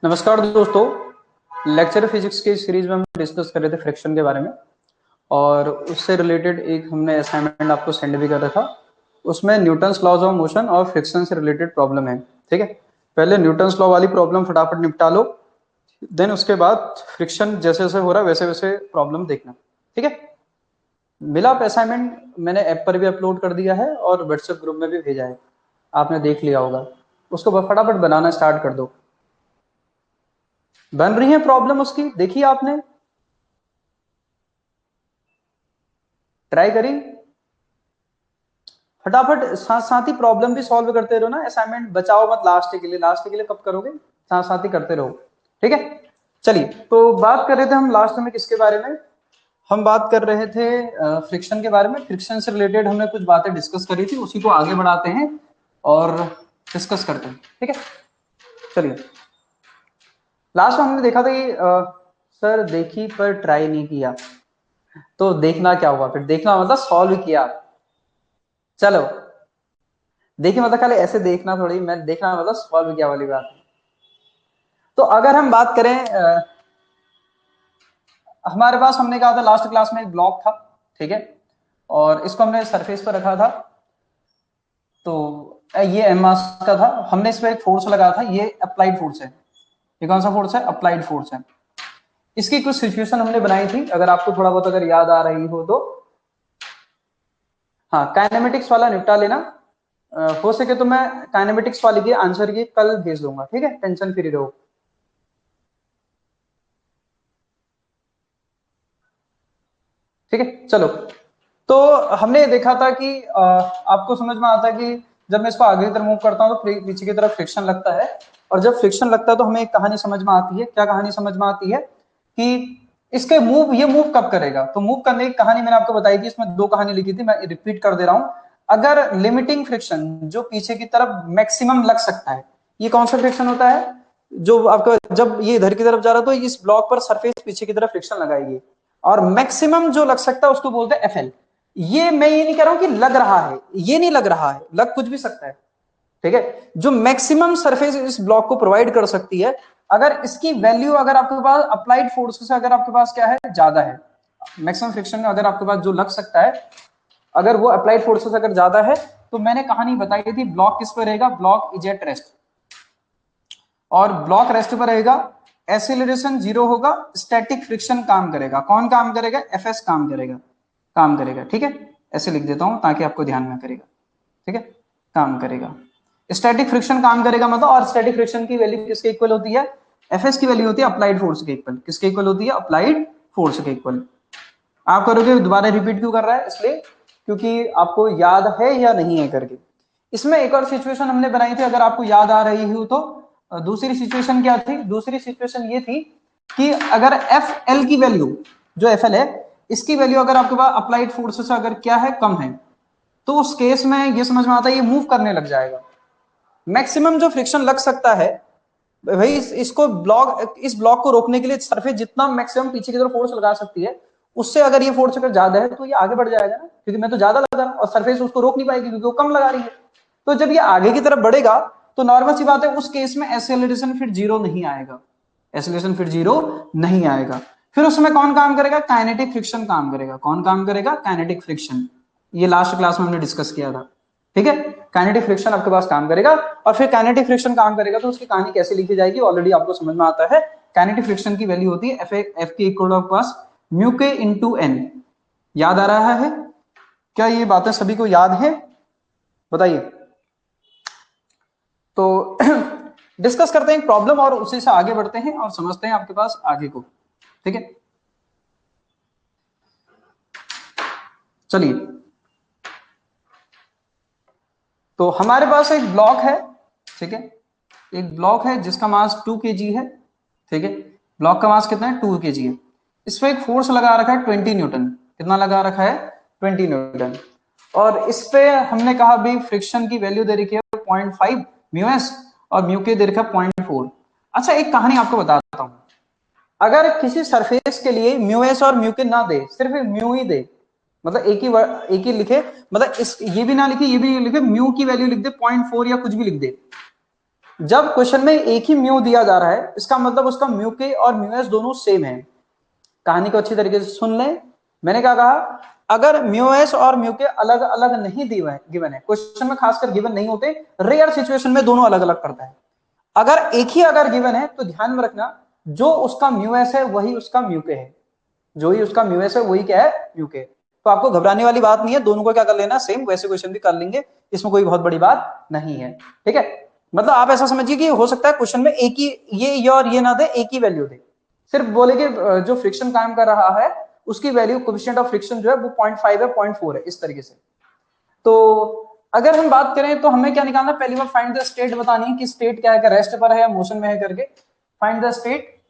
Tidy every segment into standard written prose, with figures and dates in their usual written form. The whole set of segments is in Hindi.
नमस्कार दोस्तों, लेक्चर फिजिक्स की सीरीज में हम डिस्कस कर रहे थे फ्रिक्शन के बारे में और उससे रिलेटेड एक हमने असाइनमेंट आपको सेंड भी करा था। उसमें न्यूटन्स लॉज ऑफ मोशन और फ्रिक्शन से रिलेटेड प्रॉब्लम है। ठीक है, पहले न्यूटन्स लॉ वाली प्रॉब्लम फटाफट निपटा लो, देन उसके बाद फ्रिक्शन जैसे जैसे हो रहा है वैसे वैसे प्रॉब्लम देखना। ठीक है, मिला असाइनमेंट मैंने ऐप पर भी अपलोड कर दिया है और व्हाट्सएप ग्रुप में भी भेजा है, आपने देख लिया होगा। उसको फटाफट बनाना स्टार्ट कर दो। बन रही है प्रॉब्लम उसकी, देखिए आपने ट्राई करी फटाफट। साथ साथ ही प्रॉब्लम भी सॉल्व करते रहो ना, असाइनमेंट बचाओ मत लास्ट के लिए। लास्ट के लिए कब करोगे, साथ साथ ही करते रहो। ठीक है, चलिए तो बात कर रहे थे हम लास्ट में किसके बारे में, हम बात कर रहे थे फ्रिक्शन के बारे में। फ्रिक्शन से रिलेटेड हमने कुछ बातें डिस्कस करी थी, उसी को आगे बढ़ाते हैं और डिस्कस करते हैं। ठीक है, चलिए लास्ट में हमने देखा था कि सर देखी पर ट्राई नहीं किया, तो देखना क्या हुआ फिर, देखना मतलब सॉल्व किया। चलो देखिए, मतलब खाली ऐसे देखना थोड़ी, मैं देखना मतलब सॉल्व किया वाली बात है। तो अगर हम बात करें हमारे पास हमने कहा था लास्ट क्लास में एक ब्लॉक था, ठीक है, और इसको हमने सरफेस पर रखा था। तो ये एम मास का था, हमने इस पर एक फोर्स लगाया था, ये अप्लाइड फोर्स है। ये कौन सा फोर्स है, अप्लाइड फोर्स है। इसकी कुछ सिचुएशन हमने बनाई थी, अगर आपको थोड़ा बहुत अगर याद आ रही हो तो। हाँ, काइनेमेटिक्स वाला निपटा लेना, हो सके तो मैं काइनेमेटिक्स वाली के आंसर की कल भेज दूंगा। ठीक है, टेंशन फ्री रहो। ठीक है, चलो तो हमने देखा था कि आपको समझ में आता है कि जब मैं इसको आगे की तरफ मूव करता हूं तो पीछे की तरफ फ्रिक्शन लगता है, और जब फ्रिक्शन लगता है तो हमें एक कहानी समझ में आती है। क्या कहानी समझ में आती है कि इसके ये मूव कब करेगा। तो मूव करने की कहानी मैंने आपको बताई थी, इसमें दो कहानी लिखी थी, मैं रिपीट कर दे रहा हूं। अगर लिमिटिंग फ्रिक्शन जो पीछे की तरफ मैक्सिमम लग सकता है, ये कौन सा फ्रिक्शन होता है, जो आपका जब ये इधर की तरफ जा रहा है तो इस ब्लॉक पर सरफेस पीछे की तरफ फ्रिक्शन लगाएगी, और मैक्सिमम जो लग सकता है उसको बोलते हैं एफएल। ये मैं ये नहीं कह रहा हूं कि लग रहा है, ये नहीं लग रहा है, लग कुछ भी सकता है। ठीक है, जो मैक्सिमम सरफेस इस ब्लॉक को प्रोवाइड कर सकती है, अगर इसकी वैल्यू अगर आपके पास अप्लाइड फोर्स से अगर आपके पास क्या है, ज्यादा है, मैक्सिमम फ्रिक्शन में अगर आपके पास जो लग सकता है, अगर वो अप्लाइड फोर्सेस अगर ज्यादा है, तो मैंने कहानी बताई थी ब्लॉक किस पर रहेगा, ब्लॉक इज एट रेस्ट। और ब्लॉक रेस्ट पर रहेगा, एक्सीलरेशन जीरो होगा, स्टैटिक फ्रिक्शन काम करेगा। कौन काम करेगा, एफएस काम करेगा, काम करेगा। ठीक है, ऐसे लिख देता हूं ताकि आपको ध्यान में करेगा। ठीक है, काम करेगा, स्टैटिक फ्रिक्शन काम करेगा मतलब। और स्टैटिक फ्रिक्शन की वैल्यू किसके इक्वल होती है, एफएस की वैल्यू होती है अप्लाइड फोर्स के इक्वल। किसके इक्वल होती है, अप्लाइड फोर्स के इक्वल। आप करोगे दोबारा रिपीट क्यों कर रहा है, इसलिए क्योंकि आपको याद है या नहीं है करके। इसमें एक और सिचुएशन हमने बनाई थी, अगर आपको याद आ रही हो तो। दूसरी सिचुएशन क्या थी, दूसरी सिचुएशन ये थी कि अगर एफ एल की वैल्यू, जो एफ एल है, इसकी वैल्यू अगर आपके पास अप्लाइड फोर्स से अगर क्या है, कम है, तो उस केस में ये समझ में आता है ये मूव करने लग जाएगा। मैक्सिमम जो फ्रिक्शन लग सकता है भाई, इसको ब्लॉक, इस ब्लॉक को रोकने के लिए सरफेस जितना मैक्सिमम पीछे की तरफ फोर्स लगा सकती है, उससे अगर ये फोर्स अगर ज्यादा है तो ये आगे बढ़ जाएगा ना, क्योंकि मैं तो ज्यादा लगा रहा हूं और सरफेस उसको रोक नहीं पाएगी क्योंकि वो कम लगा रही है। तो जब ये आगे की तरफ बढ़ेगा तो नॉर्मल सी बात है, उस केस में एक्सेलरेशन फिर जीरो नहीं आएगा, एक्सेलरेशन फिर जीरो नहीं आएगा। फिर उसमें कौन काम करेगा, काइनेटिक फ्रिक्शन काम करेगा। कौन काम करेगा, काइनेटिक फ्रिक्शन। ये लास्ट क्लास में हमने डिस्कस किया था। ठीक है, काइनेटिक फ्रिक्शन आपके पास काम करेगा, और फिर काइनेटिक फ्रिक्शन काम करेगा तो उसकी कहानी कैसे लिखी जाएगी ऑलरेडी आपको समझ में आता है। काइनेटिक फ्रिक्शन की वैल्यू होती है एफ के इक्वल ऑफ पास म्यू के इंटू एन। याद आ रहा है, क्या ये बातें सभी को याद है, बताइए। तो डिस्कस करते हैं प्रॉब्लम और उसी से आगे बढ़ते हैं और समझते हैं आपके पास आगे को। ठीक है, चलिए तो हमारे पास एक ब्लॉक है। ठीक है, एक ब्लॉक है जिसका मास 2 kg है। ठीक है, ब्लॉक का मास कितना है, 2 kg है। इस पे एक फोर्स लगा रखा है 20 न्यूटन। कितना लगा रखा है, 20 न्यूटन। और इस पे हमने कहा भी फ्रिक्शन की वैल्यू दे रखी है 0.5 म्यू एस, और म्यू के दे रखा है 0.4। अच्छा, एक कहानी आपको बताता हूं। अगर किसी सरफेस के लिए म्यू एस और म्यू के ना दे, सिर्फ म्यू ही दे, मतलब एक ही लिखे, मतलब इस ये भी ना लिखे ये भी नहीं लिखे, म्यू की वैल्यू लिख दे 0.4 या कुछ भी लिख दे, जब क्वेश्चन में एक ही म्यू दिया जा रहा है, इसका मतलब उसका म्यू के और म्यू एस दोनों सेम है। कहानी को अच्छी तरीके से सुन लें। मैंने क्या कहा, अगर म्यू एस और म्यू के अलग अलग नहीं गिवन है, क्वेश्चन में खासकर गिवन नहीं होते, रेयर सिचुएशन में दोनों अलग अलग पड़ता है। अगर एक ही अगर गिवन है तो ध्यान में रखना, जो उसका म्यू एस है वही उसका म्यू के है, जो ही उसका म्यू एस है वही क्या है, म्यू के। तो आपको घबराने वाली बात नहीं है, दोनों को क्या कर लेना, सेम वैसे क्वेश्चन भी कर लेंगे, इसमें कोई बहुत बड़ी बात नहीं है। ठीक है, मतलब आप ऐसा समझिए कि हो सकता है क्वेश्चन में एक ही ये और ये ना दे, एक ही वैल्यू दे, सिर्फ बोले कि जो फ्रिक्शन काम कर रहा है उसकी वैल्यू कोएफिशिएंट ऑफ फ्रिक्शन जो है वो 0.5 है, 0.4 है, इस तरीके से। तो अगर हम बात करें तो हमें क्या निकालना, पहली बार फाइंड द स्टेट बतानी है कि स्टेट क्या है, रेस्ट पर है या मोशन में है करके। Find the state,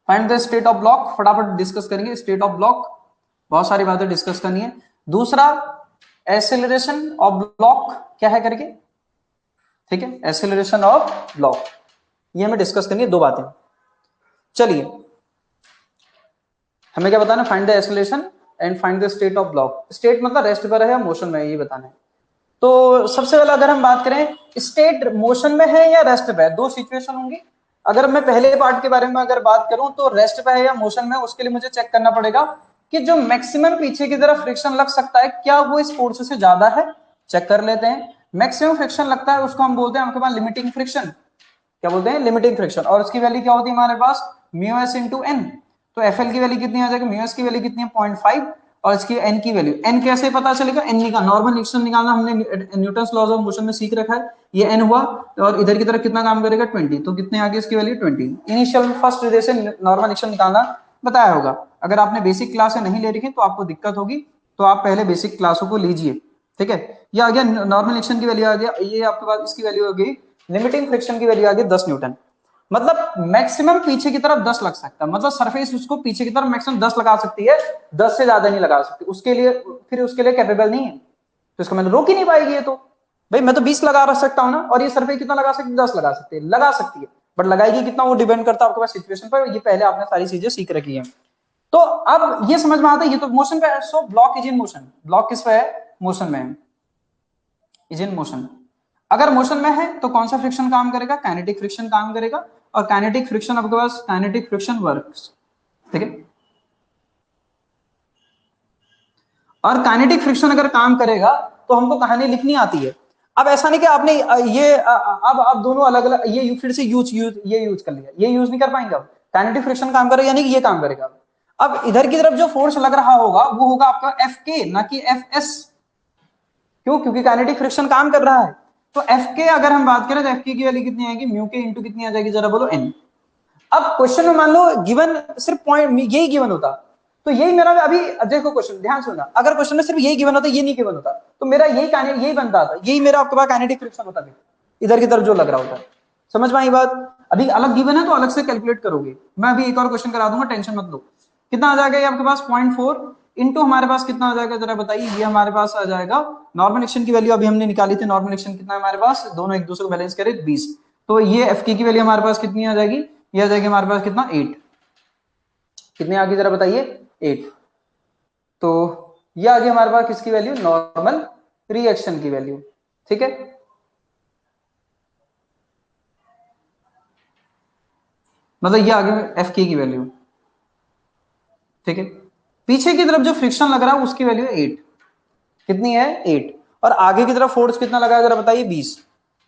find the state of block, फटाफट डिस्कस करेंगे स्टेट ऑफ ब्लॉक, बहुत सारी बातें डिस्कस करनी है। दूसरा एक्सेलरेशन ऑफ ब्लॉक क्या है करके, ठीक है, एक्सेलरेशन ऑफ ब्लॉक, ये हमें डिस्कस करनी है, दो बातें। चलिए, हमें क्या बताना, find the acceleration and find the state of block. State मतलब रेस्ट पर है या मोशन में है, ये बताना है। तो सबसे पहले अगर हम बात करें, स्टेट मोशन में है या रेस्ट पे है, दो सिचुएशन होंगी। अगर मैं पहले पार्ट के बारे में अगर बात करूं तो रेस्ट पे है या मोशन में, उसके लिए मुझे चेक करना पड़ेगा कि जो मैक्सिमम पीछे की तरफ फ्रिक्शन लग सकता है क्या वो इस फोर्स से ज्यादा है। चेक कर लेते हैं। मैक्सिमम फ्रिक्शन लगता है उसको हम बोलते हैं आपके पास लिमिटिंग फ्रिक्शन, क्या बोलते हैं, लिमिटिंग फ्रिक्शन। और उसकी वैल्यू क्या होती है हमारे पास, म्यू एस इंटू एन। तो एफ एल की वैल्यू कितनी आ जाएगी, म्यू एस की वैल्यू कितनी है, 0.5, और इसकी एन की वैल्यू, एन कैसे पता चलेगा, एन का नॉर्मल एक्शन निकालना हमने न्यूटन लॉज ऑफ मोशन में सीख रखा है। ये एन हुआ, और इधर की तरफ कितना काम करेगा, 20, तो कितने आगे इसकी वैल्यू 20। इनिशियल फर्स्ट जैसे नॉर्मल एक्शन निकालना बताया होगा। अगर आपने बेसिक क्लास नहीं ले रखी तो आपको दिक्कत होगी, तो आप पहले बेसिक क्लासों को लीजिए। ठीक है, ये आ गया नॉर्मल एक्शन की वैल्यू आ गया, ये आपके पास इसकी वैल्यू आ गई, लिमिटिंग फ्रिक्शन की वैल्यू आ गई 10 न्यूटन। मतलब मैक्सिमम पीछे की तरफ 10 लग सकता है, मतलब सरफेस उसको पीछे की तरफ मैक्सिमम 10 लगा सकती है, 10 से ज्यादा नहीं लगा सकती, उसके लिए फिर उसके लिए कैपेबल नहीं है, तो इसको मैंने रोक ही नहीं पाएगी ये तो। भाई मैं तो 20 लगा सकता हूं ना, और ये सरफेस कितना लगा सकती है, 10 लगा सकती है, लगा सकती है, बट लगाएगी कितना वो डिपेंड करता है आपके पास सिचुएशन पर। ये पहले आपने सारी चीजें सीख रखी है। तो अब ये समझ में आता है, ये तो मोशन पे है, so block is in motion. Block किस पे है, मोशन में है, इज इन मोशन। अगर मोशन में है तो कौन सा फ्रिक्शन काम करेगा, काइनेटिक फ्रिक्शन काम करेगा, और काइनेटिक फ्रिक्शन आपके पास काइनेटिक फ्रिक्शन वर्क्स, ठीक है। और काइनेटिक फ्रिक्शन अगर काम करेगा तो हमको कहानी लिखनी आती है। अब ऐसा नहीं कि आपने ये अब दोनों अलग अलग ये फिर से ये यूज कर लिया, ये यूज नहीं कर पाएंगे। अब काइनेटिक फ्रिक्शन काम करेगा यानी कि ये काम करेगा। अब इधर की तरफ जो फोर्स लग रहा होगा वो होगा आपका एफ के, ना कि एफ एस। क्यों, क्योंकि काइनेटिक फ्रिक्शन काम कर रहा है। तो एफ के अगर हम बात करें तो एफ के की वैल्यू कितनी आएगी, म्यू के इंटू कितनी आ जाएगी, जरा बोलो, एन। अब क्वेश्चन में मान लो गिवन सिर्फ पॉइंट यही गिवन होता, तो यही मेरा अभी देखो क्वेश्चन ध्यान सुनना, अगर क्वेश्चन में सिर्फ यही गिवन होता, ये नहीं गिवन होता, तो मेरा यही बनता था, यही मेरा आपके पास काइनेटिक फ्रिक्शन होता, इधर की तरफ जो लग रहा होता। समझ में आई बात। अभी अलग गिवन है तो अलग से कैलकुलेट करोगे, मैं अभी एक और क्वेश्चन करा दूंगा, टेंशन मत लो। कितना आ जाएगा ये आपके पास, 0.4 इंटू हमारे पास कितना आ जाएगा, जरा बताइए। ये हमारे पास आ जाएगा नॉर्मल एक्शन की वैल्यू अभी हमने निकाली थी, नॉर्मल एक्शन कितना है हमारे पास, दोनों एक दूसरे को बैलेंस करे 20। तो ये एफ की वैल्यू हमारे पास कितनी आ जाएगी, ये आ जाएगी हमारे पास कितना, 8। कितने आ गई जरा बताइए, 8। तो ये आ गई हमारे पास किसकी वैल्यू, नॉर्मल रिएक्शन की वैल्यू। ठीक है, मतलब ये आ गई एफ की वैल्यू। ठीक है, पीछे की तरफ जो फ्रिक्शन लग रहा है उसकी वैल्यू 8, कितनी है, 8। और आगे की तरफ फोर्स कितना लगा है जरा बताइए, 20।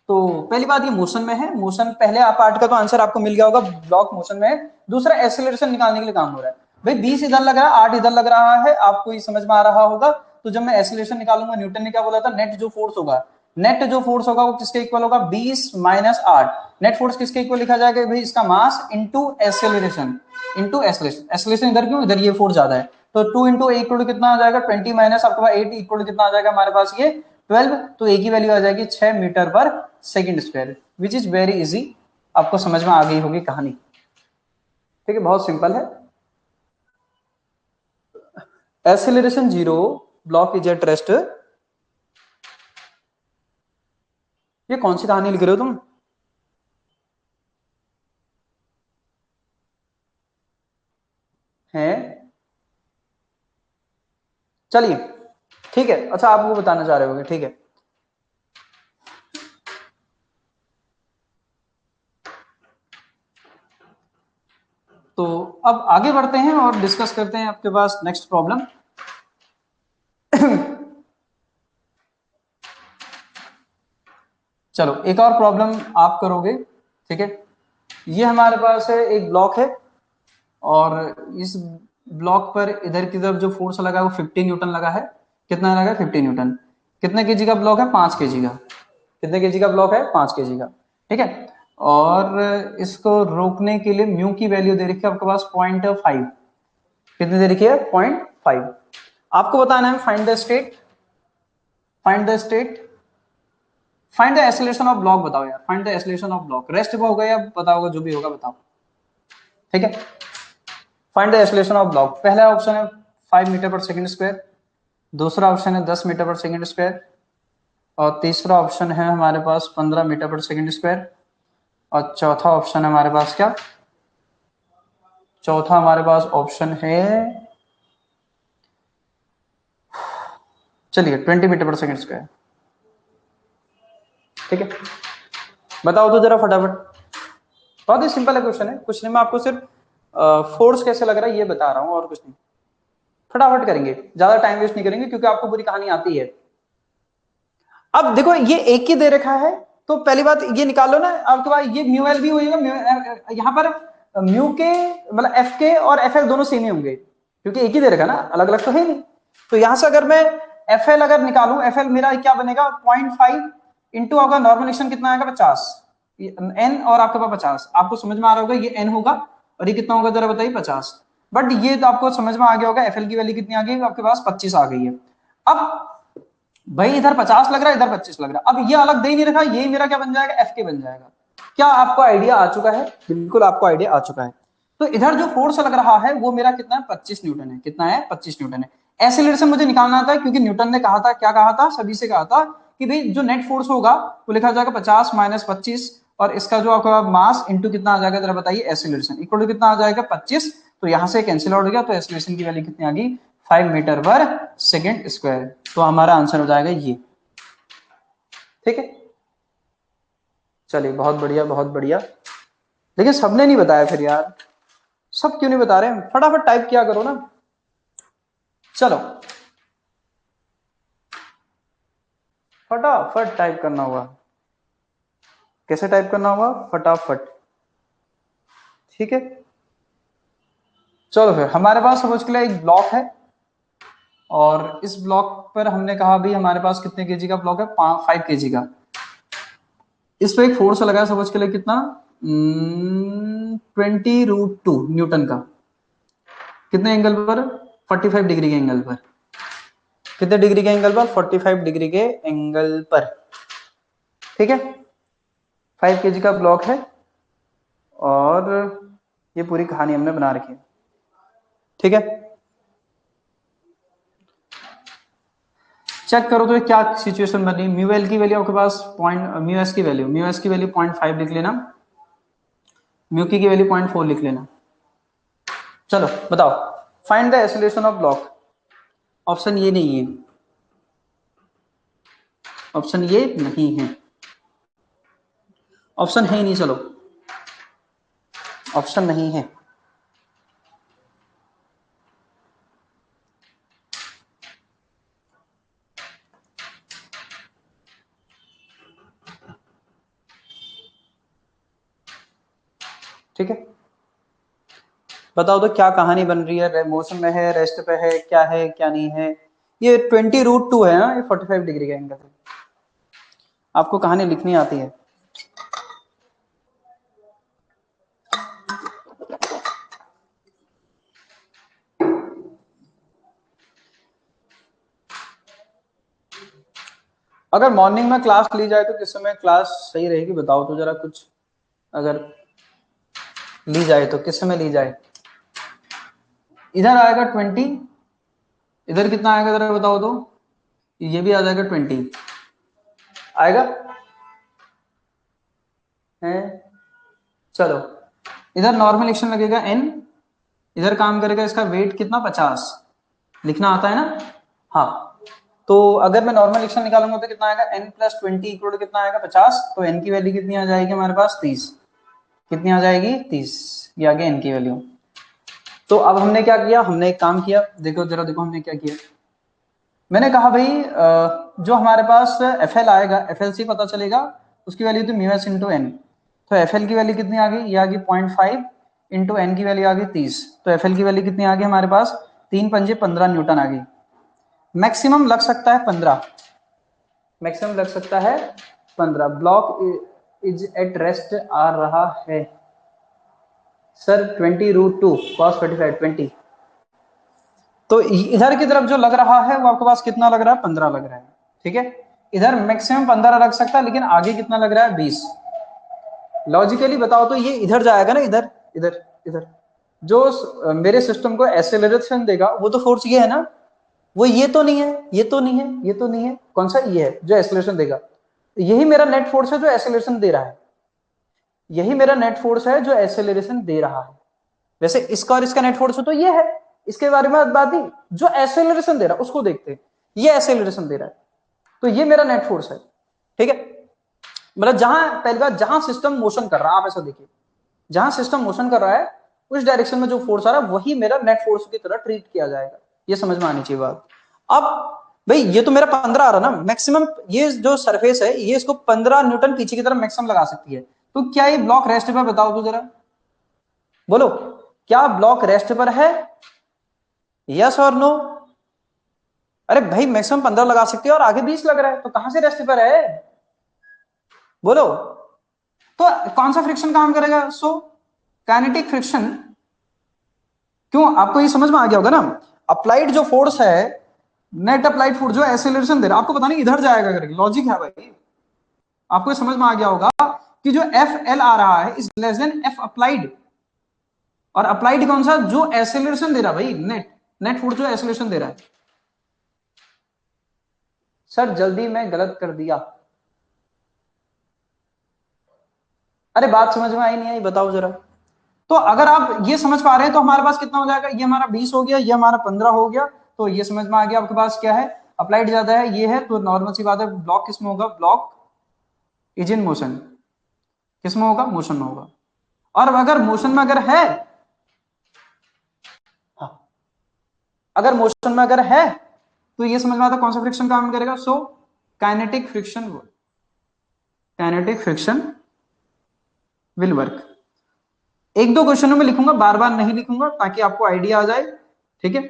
तो पहली बात ये मोशन में है, मोशन पहले आप पार्ट का तो आंसर आपको मिल गया होगा, ब्लॉक मोशन में है। दूसरा एक्सेलरेशन निकालने के लिए काम हो रहा है। भाई 20 इधर लग रहा है, 8 इधर लग रहा है, आपको ये समझ में आ रहा होगा। तो जब मैं एक्सेलरेशन निकालूंगा, न्यूटन ने क्या बोला था, नेट जो फोर्स होगा, नेट जो फोर्स होगा वो किसके इक्वल होगा, 20 माइनस 8। नेट फोर्स किसके इक्वल लिखा जाएगा भाई, इसका mass into acceleration, into acceleration. Acceleration इधर क्यों, इधर ये फोर्स ज्यादा है, तो 2 इंटू इक्वल टू कितना आ जाएगा, 20 माइनस आपके पास 8 इक्वल टू कितना आ जाएगा हमारे पास, ये 12। तो ए की वैल्यू आ जाएगी 6 मीटर पर second square, which is very easy. आपको समझ में आ गई होगी कहानी। ठीक है, बहुत सिंपल है। Acceleration 0, block is at rest. ये कौन सी कहानी लिख रहे हो तुम, हैं। चलिए, ठीक है, अच्छा आप वो बताना चाह रहे होगे, ठीक है। अब आगे बढ़ते हैं और डिस्कस करते हैं आपके पास नेक्स्ट प्रॉब्लम। चलो एक और प्रॉब्लम आप करोगे, ठीक है। ये हमारे पास है एक ब्लॉक है और इस ब्लॉक पर इधर की तरफ जो फोर्स लगा है वो 50 न्यूटन लगा है। कितना लगा है? 50 न्यूटन। कितने केजी का ब्लॉक है? 5 केजी का। कितने केजी का ब्लॉक है? 5 केजी का, ठीक है। और इसको रोकने के लिए म्यू की वैल्यू दे रखी है आपके पास 0.5। कितनी दे रखी है? 0.5। आपको बताना है find the state, find the state, find the acceleration of block. बताओ यार, find the acceleration of block. Rest होगा या बताओगे, जो भी होगा बताओ, ठीक है। Find the acceleration of block. पहला ऑप्शन है 5 मीटर पर सेकंड स्क्वायर, दूसरा ऑप्शन है 10 मीटर पर सेकंड स्क्वायर, और तीसरा ऑप्शन है हमारे पास 15 मीटर पर सेकंड स्क्वायर, और चौथा ऑप्शन है हमारे पास क्या? चौथा हमारे पास ऑप्शन है, चलिए 20 मीटर पर सेकंड स्क्वायर, ठीक है। बताओ तो जरा फटाफट। बहुत ही सिंपल है क्वेश्चन है, कुछ नहीं, मैं आपको सिर्फ फोर्स कैसे लग रहा है ये बता रहा हूं और कुछ नहीं। फटाफट करेंगे, ज्यादा टाइम वेस्ट नहीं करेंगे क्योंकि आपको पूरी कहानी आती है। अब देखो ये एक ही दे रखा है, तो पहली बात ये निकाल लो ना आपके पास, ये म्यू एल भी होगा, यहाँ पर म्यू के मतलब एफ के और एफ एल दोनों सेम ही होंगे क्योंकि एक ही दे रखा ना, अलग अलग तो है नहीं। तो यहां से अगर मैं एफ एल अगर निकालूं, एफ एल मेरा क्या बनेगा? 0.5 इंटू आपका नॉर्मल एक्शन कितना आएगा? 50। एन और आपके पास 50, आपको समझ में आ रहा होगा ये एन होगा और ये कितना होगा जरा बताइए? 50। बट ये तो आपको समझ में आ गया होगा एफ एल की वैल्यू कितनी आ गई आपके पास? 25 आ गई है। अब भाई इधर 50 लग रहा है, इधर 25 लग रहा है, अब ये अलग दे ही नहीं रखा, ये मेरा क्या बन जाएगा? एफ के बन जाएगा। क्या आपको आइडिया आ चुका है? बिल्कुल आपको आइडिया आ चुका है। तो इधर जो फोर्स लग रहा है वो मेरा कितना है? 25 न्यूटन है। कितना है? 25 न्यूटन है। एक्सीलरेशन मुझे निकालना था क्योंकि न्यूटन ने कहा था, क्या कहा था? सभी से कहा था कि भाई जो नेट फोर्स होगा वो लिखा जाएगा 50 माइनस 25 और इसका जो आपका मास इंटू कितना आ जाएगा जरा बताइए? एक्सीलरेशन इक्वल टू कितना आ जाएगा? 25। तो यहां से कैंसिल आउट हो गया, तो एक्सीलरेशन की वैल्यू कितनी आ गई? 5 मीटर पर सेकेंड स्क्वायर। तो हमारा आंसर हो जाएगा ये, ठीक है। चलिए बहुत बढ़िया, बहुत बढ़िया। लेकिन सबने नहीं बताया फिर यार, सब क्यों नहीं बता रहे हैं? फटाफट टाइप किया करो ना। चलो फटाफट टाइप करना होगा। कैसे टाइप करना होगा? फटाफट, ठीक है। चलो फिर हमारे पास समझ के लिए एक ब्लॉक है और इस ब्लॉक पर हमने कहा भी हमारे पास कितने केजी का ब्लॉक है? 5 केजी का। इस पे एक फोर्स लगा है समझ के लिए कितना? 20√2 न्यूटन का। कितने एंगल पर? 45 डिग्री के एंगल पर। कितने डिग्री के एंगल पर? 45 डिग्री के एंगल पर, ठीक है। 5 केजी का ब्लॉक है और ये पूरी कहानी हमने बना रखी है, ठीक है। चेक करो तो ये क्या सिचुएशन बनी। म्यू एल की वैल्यू आपके पास म्यू एस की वैल्यू, 0.5 लिख लेना, म्यू की वैल्यू 0.4 लिख लेना। चलो बताओ, find the acceleration of block. Option ये नहीं है, ऑप्शन ये नहीं है, ऑप्शन है ही नहीं। चलो ऑप्शन नहीं है। ठीक है, बताओ तो क्या कहानी बन रही है? मोशन में है, रेस्ट पे है, क्या है क्या नहीं है? ये 20√2 है ना, ये 45 डिग्री का एंगल है। आपको कहानी लिखनी आती है। अगर मॉर्निंग में क्लास ली जाए तो किस समय क्लास सही रहेगी? बताओ तो जरा कुछ, अगर ली जाए तो किस समय ली जाए? इधर आएगा 20, इधर कितना आएगा जरा बताओ तो? ये भी आ जाएगा 20 आएगा है। चलो इधर नॉर्मल एक्शन लगेगा n, इधर काम करेगा इसका वेट कितना? 50। लिखना आता है ना? हाँ। तो अगर मैं नॉर्मल एक्शन निकालूंगा तो कितना आएगा? n प्लस 20 इक्वल कितना आएगा? 50। तो n की वैल्यू कितनी आ जाएगी हमारे पास? 30। कितनी आ जाएगी? 30। ये आ गया n की वैल्यू। तो अब हमने क्या किया, हमने एक काम किया, देखो जरा देखो हमने क्या किया। मैंने कहा भाई जो हमारे पास FL आएगा, FL से पता चलेगा उसकी वैल्यू थी म्यू एस इंटू एन। तो FL की वैल्यू कितनी आ गई, ये आ गई 0.5 इंटू एन की वैल्यू आ गई 30। तो FL की वैल्यू कितनी आ गई हमारे पास, 3 पंजे 15 न्यूटन आ गई। मैक्सिमम लग सकता है 15, मैक्सिमम लग सकता है 15। ब्लॉक इज एट रेस्ट आ रहा है सर 20√2 cos 45 20। तो इधर की तरफ जो लग रहा है वो आपके पास कितना लग रहा है, 15 लग रहा है। ठीक है, इधर मैक्सिमम 15 लग सकता है, लेकिन आगे कितना लग रहा है, 20। लॉजिकली बताओ तो ये इधर जाएगा ना, इधर इधर इधर। जो मेरे सिस्टम को एक्सेलरेशन देगा वो तो फोर्स ये है ना, वो ये तो नहीं है, ये तो नहीं है, ये तो नहीं है, कौन सा ये है जो एक्सेलरेशन देगा। यही मेरा नेट फोर्स है जो एक्सेलरेशन दे रहा है, यही मेरा नेट फोर्स है जो एक्सेलरेशन दे रहा है। वैसे इसका और इसका नेट फोर्स तो ये है, इसके बारे में बात नहीं, जो एक्सेलरेशन दे रहा है उसको देखते हैं। ये एक्सेलरेशन दे रहा है, तो ये मेरा नेट फोर्स है। ठीक है, मतलब जहां पहली बात, जहां सिस्टम मोशन कर रहा है, आप ऐसा देखिए, जहां सिस्टम मोशन कर रहा है उस डायरेक्शन में जो फोर्स आ रहा है वही मेरा नेट फोर्स की तरह ट्रीट किया जाएगा। ये समझ में आनी चाहिए बात। अब भाई ये तो मेरा 15 आ रहा ना मैक्सिमम, ये जो सरफेस है ये इसको 15 न्यूटन पीछे की तरफ मैक्सिमम लगा सकती है। तो क्या ये ब्लॉक रेस्ट पर, बताओ तो जरा बोलो, क्या ब्लॉक रेस्ट पर है, यस और नो। अरे भाई मैक्सिमम 15 लगा सकते हो और आगे 20 लग रहा है, तो कहां से रेस्ट पर है, बोलो। तो कौन सा फ्रिक्शन काम करेगा, सो काइनेटिक फ्रिक्शन। क्यों, आपको ये समझ में आ गया होगा ना, अप्लाइड जो फोर्स है, नेट अप्लाइड फोर्स जो एक्सेलरेशन दे रहा है, आपको पता नहीं इधर जाएगा करके, लॉजिक है भाई। आपको समझ में आ गया होगा कि जो एफ एल आ रहा है is less than F applied. और अप्लाइड कौन सा, जो एक्सेलरेशन दे रहा है भाई, नेट नेट फोर्स जो एक्सेलरेशन दे रहा है। सर जल्दी मैं गलत कर दिया, अरे बात समझ में आई नहीं आई, बताओ जरा। तो अगर आप ये समझ पा रहे हैं तो हमारे पास कितना हो जाएगा, ये हमारा 20 हो गया, ये हमारा 15 हो गया। तो ये समझ में आ गया आपके पास क्या है, अप्लाइड ज्यादा है, ये है, तो नॉर्मल सी बात है ब्लॉक किस में होगा, ब्लॉक इज इन मोशन, किस में होगा, मोशन में होगा। और अगर मोशन में अगर है, हाँ, अगर मोशन में अगर है तो ये समझ में आता कौन सा फ्रिक्शन काम करेगा, so kinetic friction, kinetic friction will work. एक दो क्वेश्चनों में लिखूंगा, बार बार नहीं लिखूंगा ताकि आपको आइडिया आ जाए। ठीक है,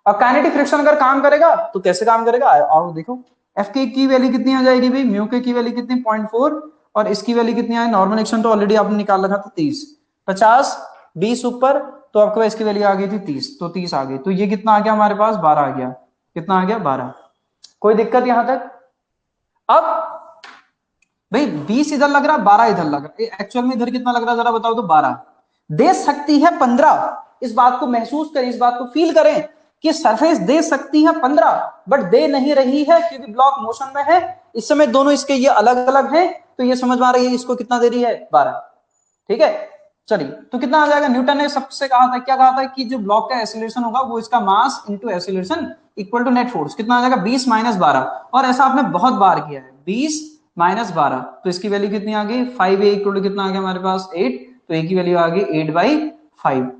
अब काइनेटिक फ्रिक्शन अगर काम करेगा तो कैसे काम करेगा, आओ देखो। एफ के की वैल्यू कितनी आ जाएगी भाई, म्यू के की वैल्यू कितनी, 0.4, और इसकी वैल्यू कितनी आई, नॉर्मल एक्शन तो ऑलरेडी आपने निकाल रखा था 30, 50 20 ऊपर, तो आपके पास इसकी वैल्यू आ गई थी 30, तो 30 आ गई, तो ये कितना आ गया हमारे पास, 12 आ गया। कितना आ गया, 12। कोई दिक्कत यहां तक। अब भाई 20 इधर लग रहा है, 12 इधर लग रहा है, एक्चुअल में इधर कितना लग रहा है जरा बताओ तो, 12 दे सकती है 15। इस बात को महसूस करें, इस बात को फील करें कि सरफेस दे सकती है 15 बट दे नहीं रही है क्योंकि ब्लॉक मोशन में है। इस समय दोनों इसके ये अलग अलग हैं, तो ये समझ में आ रही है इसको कितना दे रही है, 12। ठीक है, चलिए तो कितना आ जाएगा, न्यूटन ने सबसे कहा था, क्या कहा था कि जो ब्लॉक का एक्सीलरेशन होगा वो इसका mass into acceleration equal to net force, कितना आ जाएगा 20 माइनस 12। और ऐसा आपने बहुत बार किया है, 20 माइनस 12, तो इसकी वैल्यू कितनी आ गई, 5a इक्वल टू कितना आ गया हमारे पास 8, तो a की वैल्यू आ गई 8/5।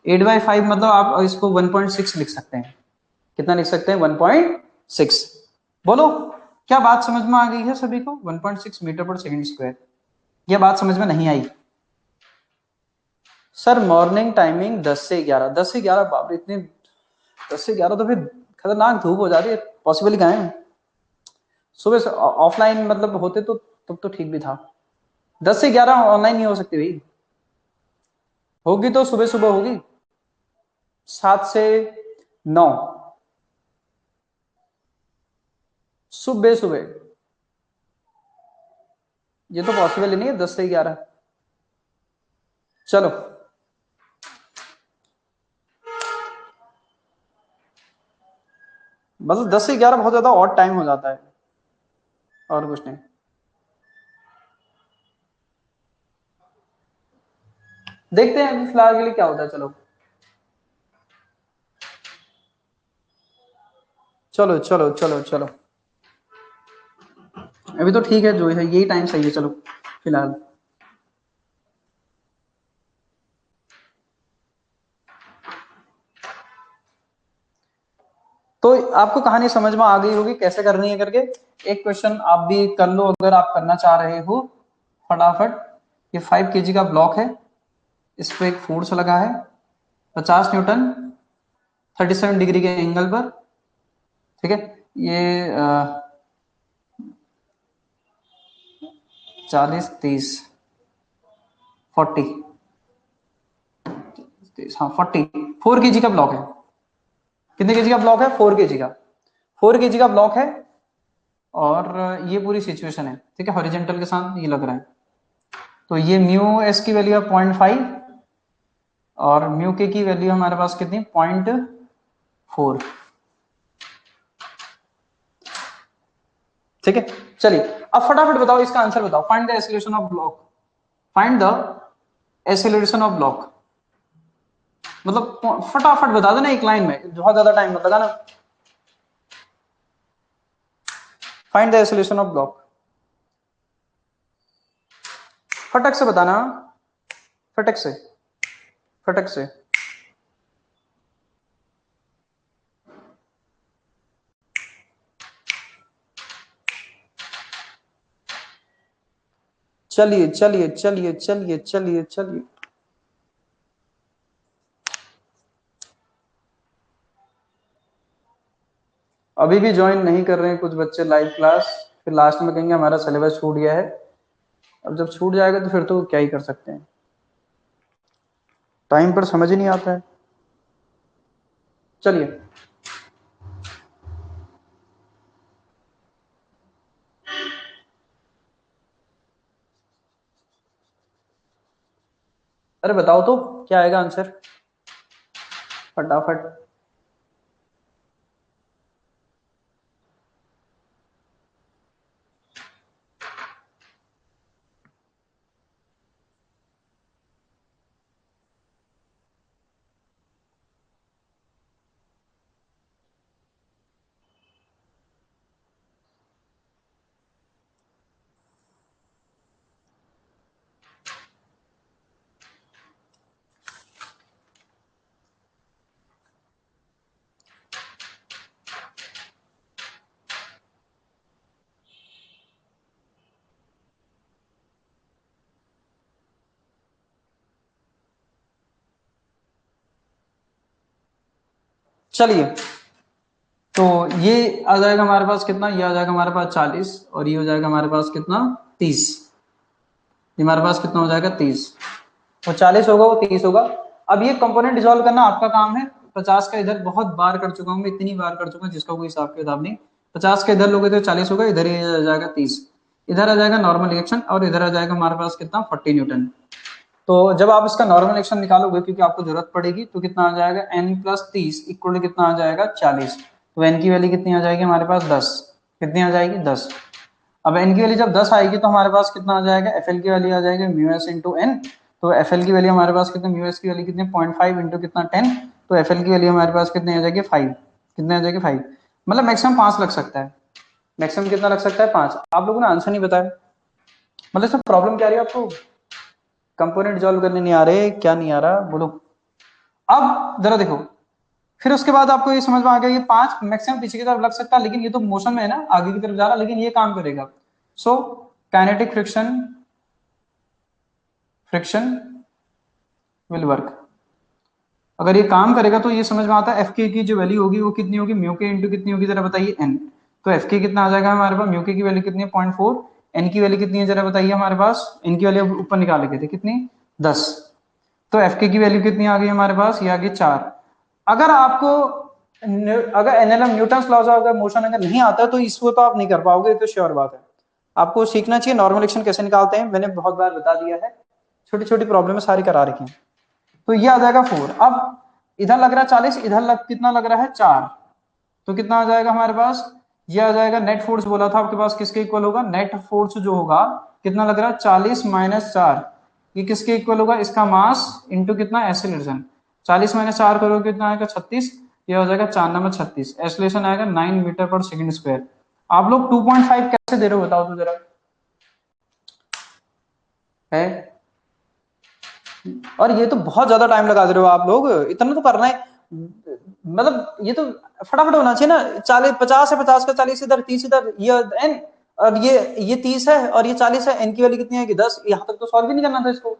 8/5 मतलब आप इसको 1.6 लिख सकते हैं, कितना लिख सकते हैं, 1.6। बोलो क्या बात समझ में आ गई है सभी को, 1.6 मीटर पर सेकंड स्क्वायर। यह बात समझ में नहीं आई, सर मॉर्निंग टाइमिंग 10 से 11, 10 से 11 बाप रे, इतने 10 से 11 तो फिर खतरनाक धूप हो जा रही है, पॉसिबल कहाँ है। सुबह से ऑफलाइन मतलब होते तो तब तो ठीक भी था, 10 से 11 ऑनलाइन नहीं हो सकती भाई, होगी तो सुबह सुबह होगी, 7 से 9 सुबह सुबह, ये तो पॉसिबल ही नहीं है 10 से 11। चलो बस 10 से 11 बहुत ज्यादा ऑड टाइम हो जाता है, और कुछ नहीं। देखते हैं अभी फिलहाल के लिए क्या होता है, चलो चलो चलो चलो चलो, अभी तो ठीक है, जो है यही टाइम सही है, चलो फिलहाल। तो आपको कहानी समझ में आ गई होगी कैसे करनी है करके। एक क्वेश्चन आप भी कर लो अगर आप करना चाह रहे हो फटाफट। ये 5 kg का ब्लॉक है, इस पे एक फोर्स लगा है 50 न्यूटन 37 डिग्री के एंगल पर, ठीक है। ये 40 30 40 हाँ 40 4 kg का ब्लॉक है। कितने केजी का ब्लॉक है? 4 kg का। 4 kg का ब्लॉक है और ये पूरी सिचुएशन है, ठीक है। हॉरिजेंटल के साथ ये लग रहा है। तो ये म्यू एस की वैल्यू है 0.5 और म्यू के की वैल्यू हमारे पास कितनी 0.4, ठीक है। चलिए अब फटाफट बताओ इसका आंसर बताओ। Find the acceleration of block, find the acceleration of block. मतलब फटाफट बता देना एक लाइन में, बहुत ज्यादा टाइम मत लगाना। Find the acceleration of block, फटक से बताना, फटक से, फटक से। चलिए चलिए चलिए चलिए चलिए चलिए। अभी भी ज्वाइन नहीं कर रहे हैं कुछ बच्चे लाइव क्लास, फिर लास्ट में कहेंगे हमारा सिलेबस छूट गया है। अब जब छूट जाएगा तो फिर तो क्या ही कर सकते हैं, टाइम पर समझ ही नहीं आता है। चलिए अरे बताओ तो क्या आएगा आंसर फटाफट। चलिए तो ये आ जाएगा हमारे पास कितना, ये आ जाएगा हमारे पास 40 और ये हो जाएगा हमारे पास कितना 30। ये हमारे पास कितना हो जाएगा 30। वो 40 होगा वो 30 होगा। अब ये कंपोनेंट डिसॉल्व करना आपका काम है। 50 का इधर बहुत बार कर चुका हूं मैं, इतनी बार कर चुका हूं जिसका कोई हिसाब किताब नहीं। 50 का इधर लोगे तो 40 होगा, इधर ही आ जाएगा 30। इधर आ जाएगा नॉर्मल रिएक्शन और इधर आ जाएगा हमारे पास कितना 40 न्यूटन। तो जब आप इसका नॉर्मल रिएक्शन निकालोगे क्योंकि आपको जरूरत पड़ेगी, तो कितना आ जाएगा n प्लस 30 इक्वल टू कितना आ जाएगा 40। तो n की वैल्यू कितनी आ जाएगी हमारे पास 10। कितनी आ जाएगी 10। अब n की वैल्यू जब 10 आएगी तो हमारे पास कितना आ जाएगा, FL की वैल्यू आ जाएगी म्यू एस इंटू एन। तो FL की वैल्यू हमारे पास कितनी, म्यू एस की वैल्यू कितनी 0.5 इंटू कितना 10। तो FL की वैल्यू हमारे पास कितनी आ जाएगी 5। कितने आ जाएगी 5। मतलब मैक्सिमम 5 लग सकता है। मैक्सिमम कितना लग सकता है 5। आप लोगों ने आंसर नहीं बताया, मतलब इसमें प्रॉब्लम क्या रही है आपको, कंपोनेंट सॉल्व करने नहीं आ रहे, क्या नहीं आ रहा बोलो। अब जरा देखो, फिर उसके बाद आपको ये समझ में आ गया ये 5 मैक्सिमम पीछे की तरफ लग सकता है, लेकिन ये तो मोशन में है ना, आगे की तरफ जा रहा, लेकिन ये काम करेगा। So kinetic friction, friction will work. अगर ये काम करेगा तो ये समझ में आता है एफ के की जो वैल्यू होगी वो कितनी होगी, म्यू के इंटू कितनी होगी जरा बताइए एन। तो एफ के कितना आ जाएगा हमारे पास, म्यू के की वैल्यू कितनी है 0.4, एन की वैल्यू कितनी है जरा बताइए हमारे पास, एन की वैल्यू ऊपर निकाल के थे कितनी 10। तो एफ के की वैल्यू कितनी आ गई हमारे पास, ये आ गई 4। अगर आपको अगर NLM Newton laws of motion अगर नहीं आता तो इसको तो आप नहीं कर पाओगे, तो श्योर बात है। आपको सीखना चाहिए नॉर्मल एक्शन कैसे निकालते हैं, मैंने बहुत बार बता दिया है, छोटी छोटी प्रॉब्लम सारी करा रखी हैं। तो ये आ जाएगा 4। अब इधर लग रहा है 40, इधर कितना लग रहा है 4। तो कितना आ जाएगा हमारे पास, ये आ जाएगा नेट फोर्स बोला था आपके पास किसके इक्वल होगा, नेट फोर्स जो होगा कितना लग रहा है 40 माइनस 4। ये किसके इक्वल होगा, इसका मास इंटू कितना एक्सेलरेशन। 40 माइनस 4 करोगे कितना आएगा 36। ये हो जाएगा 4 नंबर 36, एक्सेलरेशन आएगा 9 मीटर पर सेकंड स्क्वायर। आप लोग 2.5 कैसे दे रहे हो बताओ तो जरा है। और ये तो बहुत ज्यादा टाइम लगा दे रहे हो आप लोग, इतना तो करना है। मतलब ये तो फटाफट होना चाहिए ना, 40 50 है, 50 का 40 इधर, 30 इधर, ये n, और ये 30 है और ये 40 है, n की वैल्यू कितनी है कि 10। यहां तक तो सॉल्व ही नहीं करना था इसको,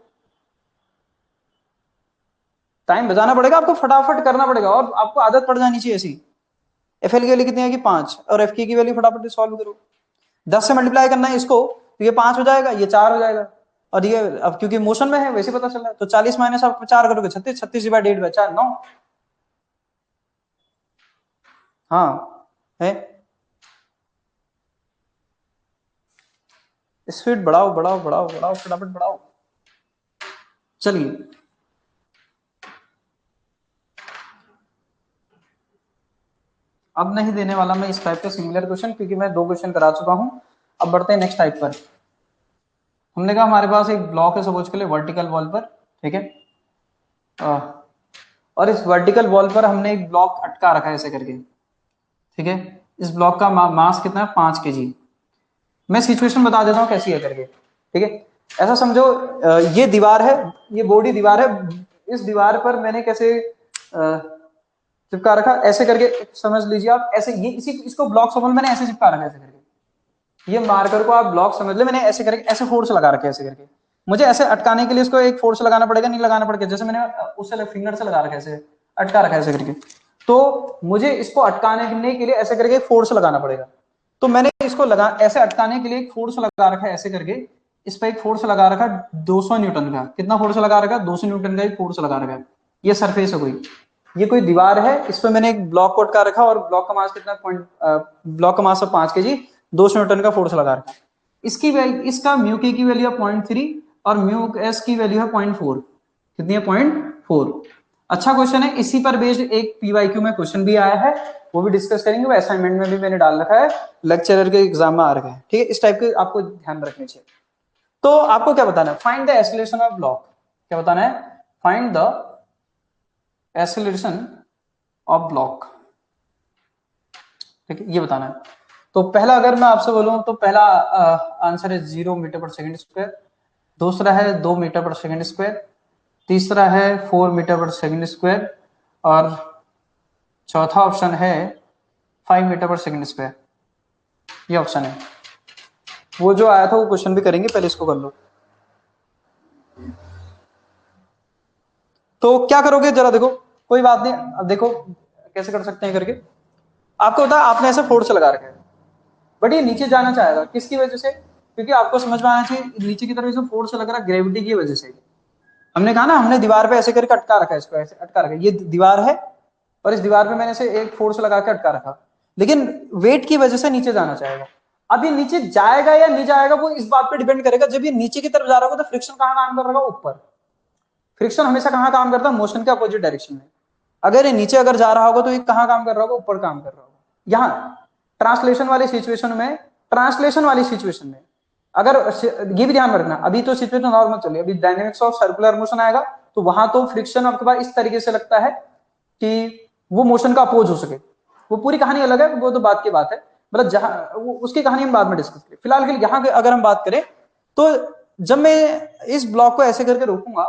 टाइम बचाना पड़ेगा आपको, फटाफट करना पड़ेगा और आपको आदत पड़ जानी चाहिए ऐसी। एफ एल की वैल्यू कितनी है कि 5 और एफ की वैल्यू फटाफट सॉल्व करो, 10 से मल्टीप्लाई करना है इसको तो ये 5 हो जाएगा, ये 4 हो जाएगा, और ये अब क्योंकि मोशन में है वैसे पता चल रहा है, तो 40 माइनस आप 4 करोगे 36, 36 डिवाइड 8 बचा 9। हाँ है, स्पीड बढ़ाओ बढ़ाओ बढ़ाओ बढ़ाओ, फटाफट बढ़ाओ। चलिए अब नहीं देने वाला मैं इस टाइप के सिमिलर क्वेश्चन, क्योंकि मैं 2 क्वेश्चन करा चुका हूं। अब बढ़ते हैं नेक्स्ट टाइप पर। हमने कहा हमारे पास एक ब्लॉक है सपोज के लिए वर्टिकल वॉल पर, ठीक है, और इस वर्टिकल वॉल पर हमने एक ब्लॉक अटका रखा है ऐसे करके, ठीक है। इस ब्लॉक का मास कितना है 5 kg। मैं सिचुएशन बता देता हूँ कैसी है करके, ठीक है। ऐसा समझो ये दीवार है, ये बॉडी दीवार है, इस दीवार पर मैंने कैसे चिपका रखा ऐसे करके, समझ लीजिए आप ऐसे, ये इसी इसको ब्लॉक समझ, मैंने ऐसे चिपका रखा है ऐसे करके, ये मार्कर को आप ब्लॉक समझ ले, मैंने ऐसे करके ऐसे फोर्स लगा रखे ऐसे करके। मुझे ऐसे अटकाने के लिए इसको एक फोर्स लगाना पड़ेगा, नहीं लगाना पड़ेगा, जैसे मैंने उससे फिंगर से लगा रखा है ऐसे, अटका रखा है ऐसे करके, तो मुझे इसको अटकाने के लिए ऐसे करके एक फोर्स लगाना पड़ेगा। तो मैंने इसको लगा ऐसे अटकाने के लिए एक फोर्स लगा रखा है ऐसे करके, इस पर एक फोर्स लगा रखा 200 न्यूटन का। कितना फोर्स लगा रखा, 200 न्यूटन का एक फोर्स लगा रखा है। ये सरफेस है कोई, ये कोई दीवार है, इस पर मैंने एक ब्लॉक को अटका रखा और ब्लॉक का मास कितना ब्लॉक का मास 5 kg, 200 न्यूटन का फोर्स लगा रखा है। इसकी इसका म्यू के की वैल्यू है 0.3 और म्यू एस की वैल्यू है 0.4। कितनी है 0.4। अच्छा क्वेश्चन है, इसी पर बेस्ड एक पीवाईक्यू में क्वेश्चन भी आया है, वो भी डिस्कस करेंगे, वो असाइनमेंट में भी मैंने डाल रखा है, लेक्चरर के एग्जाम में आ रखा है, ठीक है। इस टाइप के आपको ध्यान रखने चाहिए। तो आपको क्या बताना है, find the acceleration of block. क्या बताना है, find the acceleration of block, ठीक है, ये बताना है। तो पहला अगर मैं आपसे बोलूं तो पहला आंसर है 0 मीटर पर सेकंड स्क्वायर, दूसरा है 2 मीटर पर सेकंड स्क्वायर, तीसरा है 4 मीटर पर सेकंड स्क्वायर, और चौथा ऑप्शन है 5 मीटर पर सेकंड स्क्वायर। ये ऑप्शन है, वो जो आया था वो क्वेश्चन भी करेंगे, पहले इसको कर लो। तो क्या करोगे जरा देखो, कोई बात नहीं, अब देखो कैसे कर सकते हैं करके। आपको बता, आपने ऐसे फोर्स लगा रखा है, बट ये नीचे जाना चाहेगा, किसकी वजह से, क्योंकि आपको समझ में आना चाहिए नीचे की तरफ जो फोर्स लग रहा है ग्रेविटी की वजह से। हमने कहा ना, हमने दीवार पे ऐसे करके अटका रखा है, इसको ऐसे अटका रखा है, ये दीवार है और इस दीवार पे मैंने से एक फोर्स लगा के अटका रखा, लेकिन वेट की वजह से नीचे जाना चाहेगा। अब ये नीचे जाएगा या नहीं जाएगा वो इस बात पे डिपेंड करेगा, जब ये नीचे की तरफ जा रहा होगा तो फ्रिक्शन कहां काम कर रहा होगा, ऊपर। फ्रिक्शन हमेशा कहां काम करता है, मोशन के अपोजिट डायरेक्शन में। अगर ये नीचे अगर जा रहा होगा तो ये कहां काम कर रहा होगा, ऊपर काम कर रहा होगा। यहाँ ट्रांसलेशन वाली सिचुएशन में अगर ये भी ध्यान रखना, अभी तो सिचुएशन नॉर्मल चली, अभी डायनेमिक्स ऑफ सर्कुलर मोशन आएगा तो वहां तो फ्रिक्शन आपके पास इस तरीके से लगता है कि वो मोशन का अपोज हो सके, वो पूरी कहानी अलग है, वो तो बात की बात है, मतलब जहां उसकी कहानी हम बाद में डिस्कस करें। फिलहाल के यहाँ अगर हम बात करें तो जब मैं इस ब्लॉक को ऐसे करके रोकूंगा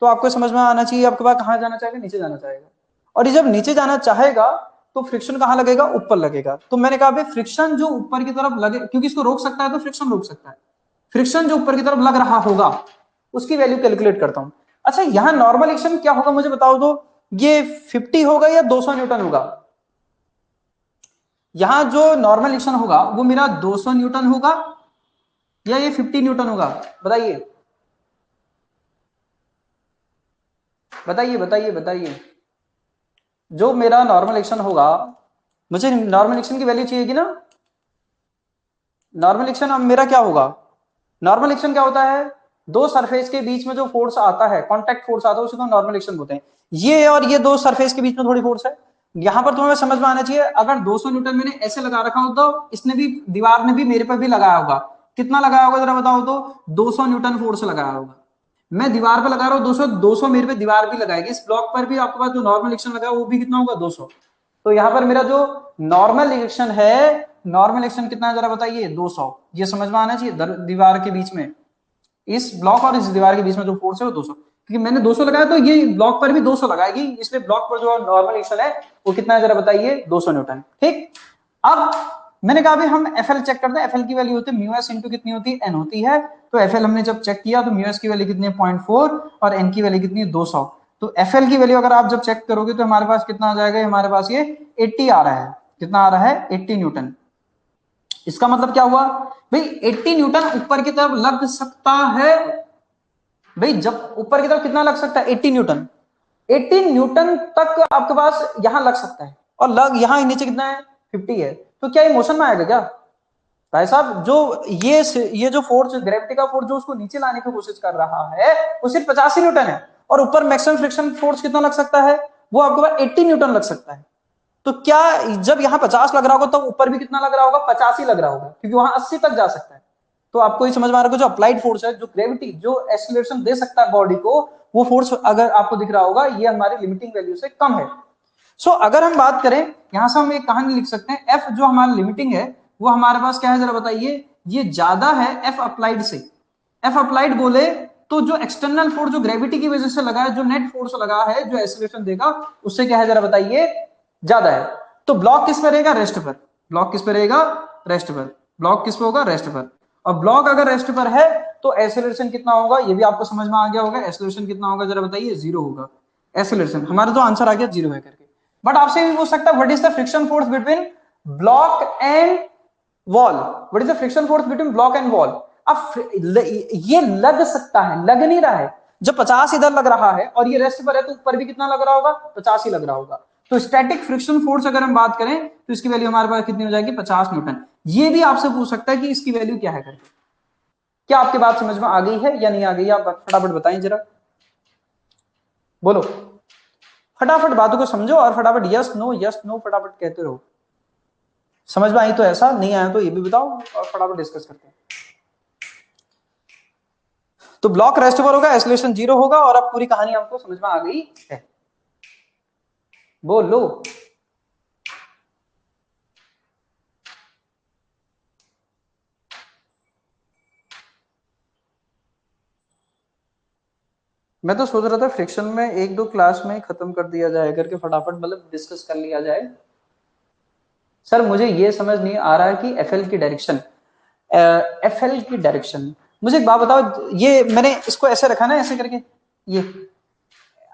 तो आपको समझ में आना चाहिए आपके पास कहां जाना चाहेगा, नीचे जाना चाहेगा। और ये जब नीचे जाना चाहेगा तो फ्रिक्शन कहां लगेगा, ऊपर लगेगा। तो मैंने कहा भाई फ्रिक्शन जो ऊपर की तरफ लगे, क्योंकि इसको रोक सकता है तो फ्रिक्शन रोक सकता है, फ्रिक्शन जो ऊपर की तरफ लग रहा होगा उसकी वैल्यू कैलकुलेट करता हूं। अच्छा यहां नॉर्मल एक्शन क्या होगा मुझे बताओ तो, ये 50 होगा या 200 न्यूटन होगा। यहां जो नॉर्मल एक्शन होगा वो मेरा 200 न्यूटन होगा या ये 50 न्यूटन होगा, बताइए बताइए बताइए बताइए। जो मेरा नॉर्मल एक्शन होगा, मुझे नॉर्मल एक्शन की वैल्यू चाहिए कि ना। नॉर्मल एक्शन अब मेरा क्या होगा, नॉर्मल एक्शन क्या होता है, दो सरफेस के बीच में जो फोर्स आता है, कांटेक्ट फोर्स आता है, उसे तो नॉर्मल एक्शन बोलते हैं। ये और ये दो सरफेस के बीच में थोड़ी फोर्स है। यहां पर तुम्हें समझ में आना चाहिए, अगर 200 न्यूटन मैंने ऐसे लगा रखा हो तो इसने भी, दीवार ने भी मेरे पर भी लगाया होगा। कितना लगाया होगा जरा बताओ तो, 200 न्यूटन फोर्स लगाया होगा। मैं दीवार पर लगा रहा हूँ 200, 200 मेरे पे दीवार भी लगाएगी, इस ब्लॉक पर भी आपके पास जो नॉर्मल एक्शन लगा वो भी कितना होगा 200। तो यहाँ पर मेरा जो नॉर्मल एक्शन है, नॉर्मल एक्शन कितना है जरा बताइए, 200। ये समझ में आना चाहिए, दीवार के बीच में, इस ब्लॉक और इस दीवार के बीच में जो फोर्स है वो 200। क्योंकि मैंने 200 लगाया तो ये ब्लॉक पर भी 200 लगाएगी, इसलिए ब्लॉक पर जो नॉर्मल एक्शन है वो कितना है जरा बताइए, 200 न्यूटन। ठीक, अब मैंने कहा भी हम एफएल चेक करते हैं, एफएल की वैल्यू होती है म्यू एस इंटू कितनी होती है, एन होती है। तो एफएल हमने जब चेक किया तो म्यू एस की वैल्यू कितनी है 0.4 और एन की वैल्यू कितनी है 200। तो एफएल की वैल्यू अगर आप जब चेक करोगे तो हमारे पास कितना आ जाएगा, हमारे पास ये 80 आ रहा है। कितना आ रहा है, 80 न्यूटन। इसका मतलब क्या हुआ भाई, 80 न्यूटन ऊपर की तरफ लग सकता है। भाई जब ऊपर की तरफ कितना लग सकता है, 80 न्यूटन। 80 न्यूटन तक आपके पास यहां लग सकता है, और लग यहां नीचे कितना है, 50 है। तो क्या ये मोशन में आएगा क्या भाई साहब? जो ये जो फोर्स, ग्रेविटी का फोर्स जो उसको नीचे लाने की कोशिश कर रहा है वो सिर्फ 85 न्यूटन है, और ऊपर मैक्सिमम फ्रिक्शन फोर्स कितना लग सकता है, वो आपके पास 80 न्यूटन लग सकता है। तो क्या जब यहाँ 50 लग रहा होगा तो ऊपर भी कितना लग रहा होगा, 50 ही लग रहा होगा, क्योंकि वहां 80 तक जा सकता है। तो आपको ये समझ में आ रहा है, जो अप्लाइड फोर्स है, जो ग्रेविटी, जो एक्सीलरेशन दे सकता है बॉडी को, वो फोर्स अगर आपको दिख रहा होगा ये हमारी लिमिटिंग वैल्यू से कम है। सो अगर हम बात करें, यहां से हम एक कहानी लिख सकते हैं, एफ जो हमारा लिमिटिंग है वो हमारे पास क्या है जरा बताइए, ये ज्यादा है एफ अप्लाइड से। एफ अप्लाइड बोले तो जो एक्सटर्नल फोर्स जो ग्रेविटी की वजह से लगा है, जो नेट फोर्स लगा है, जो एक्सीलरेशन देगा, उससे क्या है जरा बताइए, ज्यादा है। तो ब्लॉक किस पर रहेगा, रेस्ट पर। ब्लॉक किस पर रहेगा, रेस्ट पर। ब्लॉक किस पर होगा, रेस्ट पर। और ब्लॉक अगर रेस्ट पर है तो एक्सीलरेशन कितना होगा, ये भी आपको समझ में आ गया होगा। एक्सीलरेशन कितना होगा जरा बताइए, 0 होगा। एक्सीलरेशन हमारा तो आंसर आ गया 0 है करके। बट आपसे भी पूछ सकता है what is the friction force between block and wall, what is the friction force between block and wall. अब ये लग सकता है, लग नहीं रहा है। जब 50 इधर लग रहा है और ये रेस्ट पर है तो ऊपर भी कितना लग रहा होगा, 50 ही लग रहा होगा। तो स्टैटिक फ्रिक्शन फोर्स अगर हम बात करें तो इसकी वैल्यू हमारे पास कितनी हो जाएगी, 50 न्यूटन। ये भी आपसे पूछ सकता है कि इसकी वैल्यू क्या है करके। क्या आपकी बात समझ में आ गई है या नहीं आ गई, आप फटाफट बताएं जरा, बोलो फटाफट, बातों को समझो और फटाफट यस नो फटाफट कहते रहो। समझ में आई तो ऐसा, नहीं आया तो ये भी बताओ और फटाफट डिस्कस करते हैं। तो ब्लॉक रेस्ट पर होगा, एक्सीलरेशन 0 होगा, और अब पूरी कहानी आपको समझ में आ गई है, बोलो। मैं तो सोच रहा था फ्रिक्शन में 1-2 क्लास में खत्म कर दिया जाए करके, फटाफट मतलब डिस्कस कर लिया जाए। सर मुझे ये समझ नहीं आ रहा है कि एफएल की डायरेक्शन, एफएल की डायरेक्शन, मुझे एक बात बताओ, ये मैंने इसको ऐसे रखा ना, ऐसे करके, ये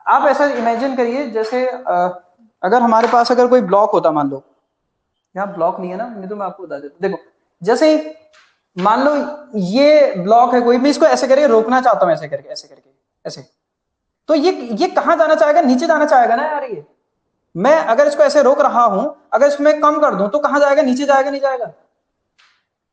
आप ऐसा इमेजिन करिए जैसे अगर हमारे पास अगर कोई ब्लॉक होता, मान लो यहाँ ब्लॉक नहीं है ना, नहीं तो मैं आपको बता देता। देखो जैसे मान लो ये ब्लॉक है कोई, मैं इसको ऐसे करके रोकना चाहता हूं, ऐसे करके, ऐसे करके, ऐसे। तो ये कहां जाना चाहेगा, नीचे जाना चाहेगा ना यार। ये मैं अगर इसको ऐसे रोक रहा हूं, अगर इसमें कम कर दूं तो कहां जाएगा, नीचे जाएगा, नहीं जाएगा।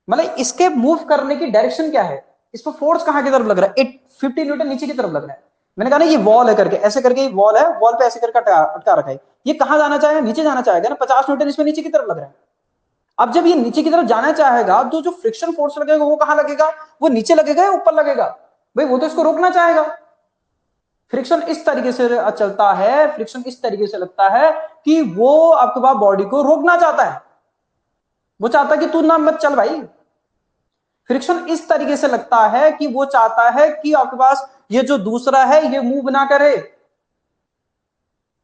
मतलब इसके मूव करने की डायरेक्शन क्या है, इस पर फोर्स कहां की तरफ लग रहा है, 50 न्यूटन नीचे की तरफ लग रहा है। मैंने कहा ना ये वॉल है करके, ऐसे करके वॉल है, वॉल पे ऐसे करके अटका रखा है, ये कहां जाना चाहेगा, नीचे जाना चाहेगा ना, 50 न्यूटन इसमें नीचे की तरफ लग रहा है। अब जब ये नीचे की तरफ जाना चाहेगा तो जो फ्रिक्शन फोर्स लगेगा वो कहां लगेगा, वो नीचे लगेगा या ऊपर लगेगा, भाई वो तो इसको रोकना चाहेगा। फ्रिक्शन इस तरीके से चलता है, फ्रिक्शन इस तरीके से लगता है कि वो आपके पास बॉडी को रोकना चाहता है, वो चाहता है कि तू ना मत चल भाई। फ्रिक्शन इस तरीके से लगता है कि वो चाहता है कि आपके पास ये जो दूसरा है ये मूव ना करे।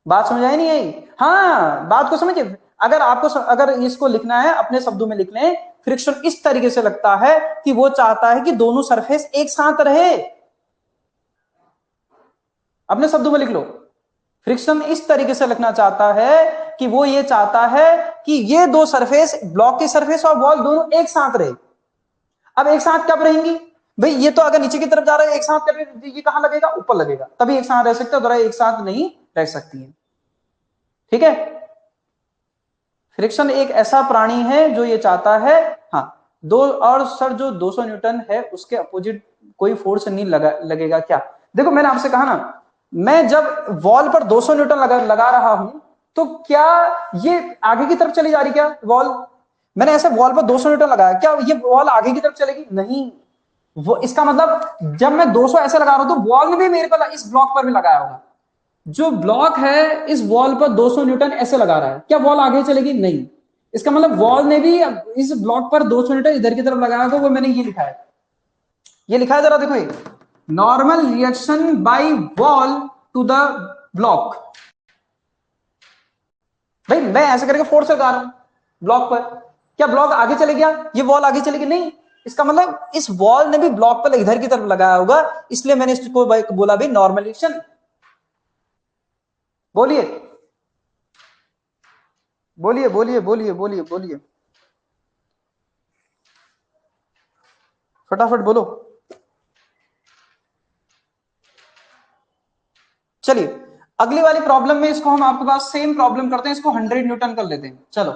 बात समझ आई नहीं आई, हाँ बात को समझिए। अगर आपको अगर इसको लिखना है अपने शब्दों में लिख लें, फ्रिक्शन इस तरीके से लगता है कि वो चाहता है कि दोनों सरफेस एक साथ रहे। अपने शब्दों में लिख लो, फ्रिक्शन इस तरीके से लगना चाहता है कि वो ये चाहता है कि ये दो सरफेस, ब्लॉक की सरफेस और वॉल, दोनों एक साथ रहे। अब एक साथ कब रहेंगी भाई, ये तो अगर नीचे की तरफ जा रहा है एक साथ कब, ये कहां लगेगा, ऊपर लगेगा, तभी एक साथ रह सकते हैं, एक साथ नहीं रह सकती है। ठीक है, फ्रिक्शन एक ऐसा प्राणी है जो ये चाहता है, हाँ दो, और सर जो 200 न्यूटन है उसके अपोजिट कोई फोर्स नहीं लगेगा क्या। देखो मैंने आपसे कहा ना, मैं जब वॉल पर 200 न्यूटन लगा रहा हूं तो क्या ये आगे की तरफ चली जा रही, क्या वॉल, मैंने ऐसे वॉल पर 200 न्यूटन लगाया, क्या ये वॉल आगे की तरफ चलेगी, नहीं। वो इसका मतलब जब मैं 200 ऐसे लगा रहा हूं तो वॉल ने भी मेरे पर, इस ब्लॉक पर भी लगाया होगा। जो ब्लॉक है इस वॉल पर 200 न्यूटन ऐसे लगा रहा है, क्या वॉल आगे चलेगी, नहीं। इसका मतलब वॉल ने भी इस ब्लॉक पर 200 न्यूटन इधर की तरफ लगाया होगा, वो मैंने ये लिखा है, ये लिखा है जरा देखो, normal reaction by wall to the block. भाई मैं ऐसे करके फोर्स लगा रहा हूं ब्लॉक पर, क्या ब्लॉक आगे चले गया, ये वॉल आगे चलेगी? नहीं, इसका मतलब इस वॉल ने भी ब्लॉक पर इधर की तरफ लगाया होगा, इसलिए मैंने इसको बोला भाई नॉर्मल रिएक्शन। बोलिए बोलिए बोलिए बोलिए बोलिए बोलिए, फटाफट बोलो। चलिए अगली वाली प्रॉब्लम में इसको हम आपके पास सेम प्रॉब्लम करते हैं, इसको 100 न्यूटन कर लेते हैं। चलो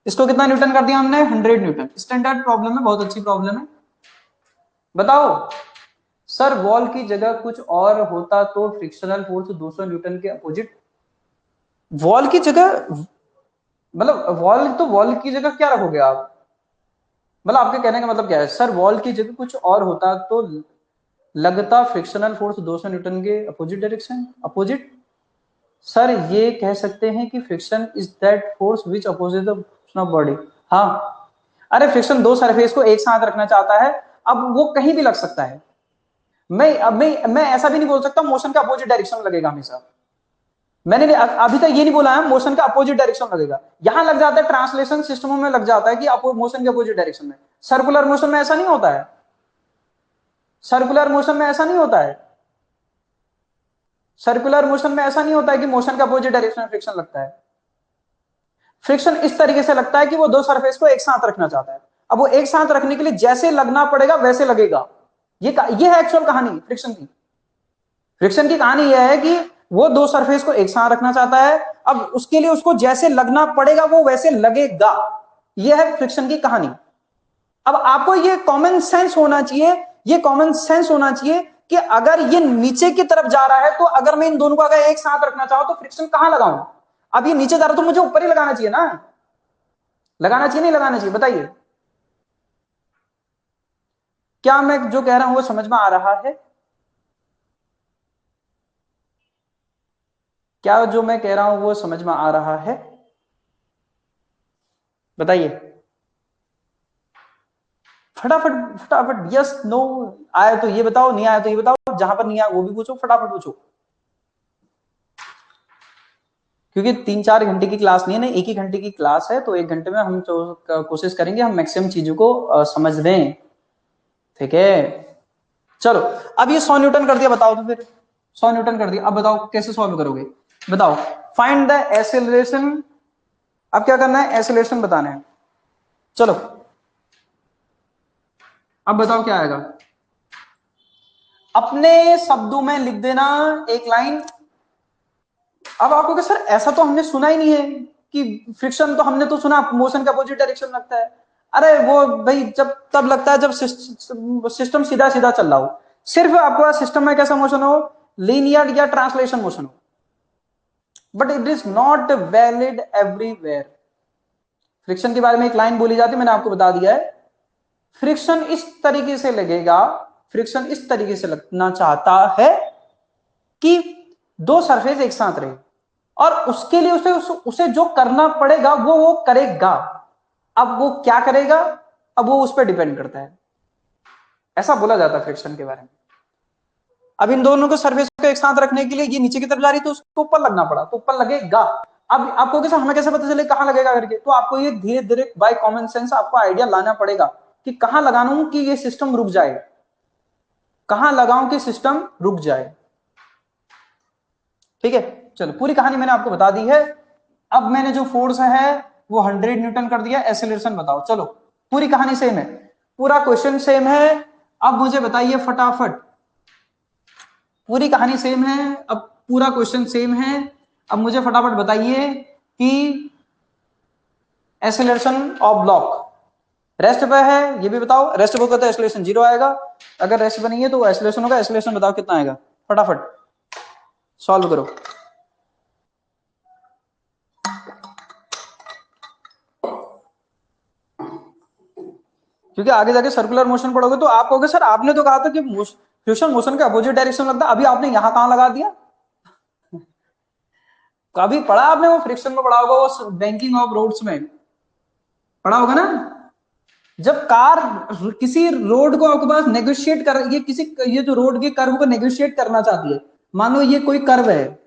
इसको कितना न्यूटन कर दिया हमने? 100 न्यूटन। स्टैंडर्ड प्रॉब्लम है, बहुत अच्छी प्रॉब्लम है। बताओ सर वॉल की जगह कुछ और होता तो फ्रिक्शनल फोर्स 200 न्यूटन के अपोजिट। वॉल की जगह मतलब वॉल, तो वॉल की जगह क्या रखोगे आप? मतलब आपके कहने का मतलब क्या है? सर वॉल की जगह कुछ और होता तो लगता फ्रिक्शनल फोर्स 200 न्यूटन के अपोजिट डायरेक्शन। अपोजिट सर ये कह सकते हैं कि friction is that force which opposes the body. हाँ, अरे फ्रिक्शन दो सरफेस को एक साथ रखना चाहता है, अब वो कहीं भी लग सकता है। मैं ऐसा भी नहीं बोल सकता मोशन का अपोजिट डायरेक्शन में लगेगा हमेशा। मैंने अभी तक ये नहीं बोला है मोशन का अपोजिट डायरेक्शन लगेगा। यहां लग जाता है, ट्रांसलेशन सिस्टमों में लग जाता है कि मोशन के अपोजिट डायरेक्शन में। सर्कुलर मोशन में ऐसा नहीं होता है, सर्कुलर मोशन में ऐसा नहीं होता है, सर्कुलर मोशन में ऐसा नहीं होता है कि मोशन का अपोजिट डायरेक्शन में फ्रिक्शन लगता है। फ्रिक्शन इस तरीके से लगता है कि वो दो सरफेस को एक साथ रखना चाहता है, अब वो एक साथ रखने के लिए जैसे लगना पड़ेगा वैसे लगेगा। ये है एक्चुअल कहानी फ्रिक्शन की। फ्रिक्शन की कहानी यह है कि वो दो सरफेस को एक साथ रखना चाहता है, अब उसके लिए उसको जैसे लगना पड़ेगा वो वैसे लगेगा। यह है फ्रिक्शन की कहानी। अब आपको ये कॉमन सेंस होना चाहिए, ये कॉमन सेंस होना चाहिए कि अगर ये नीचे की तरफ जा रहा है तो अगर मैं इन दोनों को अगर एक साथ रखना चाहूं तो फ्रिक्शन कहां लगाऊं? अब ये नीचे जा रहा तो मुझे ऊपर ही लगाना चाहिए ना, लगाना चाहिए नहीं लगाना चाहिए? बताइए क्या मैं जो कह रहा हूं वो समझ में आ रहा है? क्या जो मैं कह रहा हूं वो समझ में आ रहा है? बताइए फटाफट फटाफट, यस नो। आया तो ये बताओ, नहीं आया तो ये बताओ, जहां पर नहीं आया वो भी पूछो, फटाफट पूछो। क्योंकि 3-4 घंटे की क्लास नहीं है ना, एक ही घंटे की क्लास है, तो 1 घंटे में हम कोशिश करेंगे हम मैक्सिमम चीजों को समझ लें। ठीक है चलो, अब ये 100 न्यूटन कर दिया, बताओ तो फिर 100 न्यूटन कर दिया, अब बताओ कैसे सॉल्व करोगे? बताओ फाइंड द एक्सेलरेशन। अब क्या करना है? एक्सेलरेशन बताना है। चलो अब बताओ क्या आएगा? अपने शब्दों में लिख देना एक लाइन। अब आपको क्या सर ऐसा तो हमने सुना ही नहीं है कि फ्रिक्शन, तो हमने तो सुना मोशन का अपोजिट डायरेक्शन लगता है। अरे वो भाई जब तब लगता है जब सिस्टम सीधा सीधा चल रहा हो, सिर्फ आपका सिस्टम में कैसा मोशन हो, लीनियर या ट्रांसलेशन मोशन हो, but it is not valid everywhere. Friction के बारे में एक लाइन बोली जाती है, मैंने आपको बता दिया है। फ्रिक्शन इस तरीके से लगेगा, फ्रिक्शन इस तरीके से लगना चाहता है कि दो सरफेस एक साथ रहे, और उसके लिए उसे जो करना पड़ेगा वो करेगा। अब वो क्या करेगा, अब वो उस पर डिपेंड करता है। ऐसा बोला जाता है फ्रिक्शन के बारे में। अब इन दोनों को सरफेस को एक साथ रखने के लिए ये नीचे की तरफ जा रही तो उसको ऊपर लगना पड़ा, तो ऊपर लगेगा। अब आपको कैसे, हमें कैसे पता चले कहां लगेगा करके? तो आपको ये धीरे धीरे बाय कॉमन सेंस आपको आइडिया लाना पड़ेगा कि कहां लगाऊं कि ये सिस्टम रुक जाए, कहां लगाऊं कि सिस्टम रुक जाए। ठीक है चलो, पूरी कहानी मैंने आपको बता दी है। अब मैंने जो फोर्स है वो 100 न्यूटन कर दिया, एक्सेलरेशन बताओ। चलो पूरी कहानी सेम है, पूरा क्वेश्चन सेम है। अब मुझे बताइए फटाफट, पूरी कहानी सेम है, अब पूरा क्वेश्चन सेम है। अब मुझे फटाफट बताइए कि एक्सेलरेशन ऑफ ब्लॉक रेस्ट पे है, ये भी बताओ। रेस्ट पे तो एक्सेलरेशन 0 आएगा, अगर रेस्ट पे नहीं है तो एक्सेलरेशन होगा। एक्सेलरेशन बताओ कितना आएगा, फटाफट सॉल्व करो। क्योंकि आगे जाके सर्कुलर मोशन पढ़ोगे तो आप कहोगे सर आपने तो कहा था कि फ्रिक्शन मोशन के अपोजिट डायरेक्शन लगता है, अभी आपने यहां कहां लगा दिया? कभी पढ़ा आपने? वो फ्रिक्शन में पढ़ा होगा, वो बैंकिंग ऑफ रोड्स में पढ़ा होगा ना। जब कार किसी रोड को आपके पास नेगोशिएट कर, ये जो रोड के कर्व को नेगोशिएट करना चाहती है, मानो ये कोई कर्व है,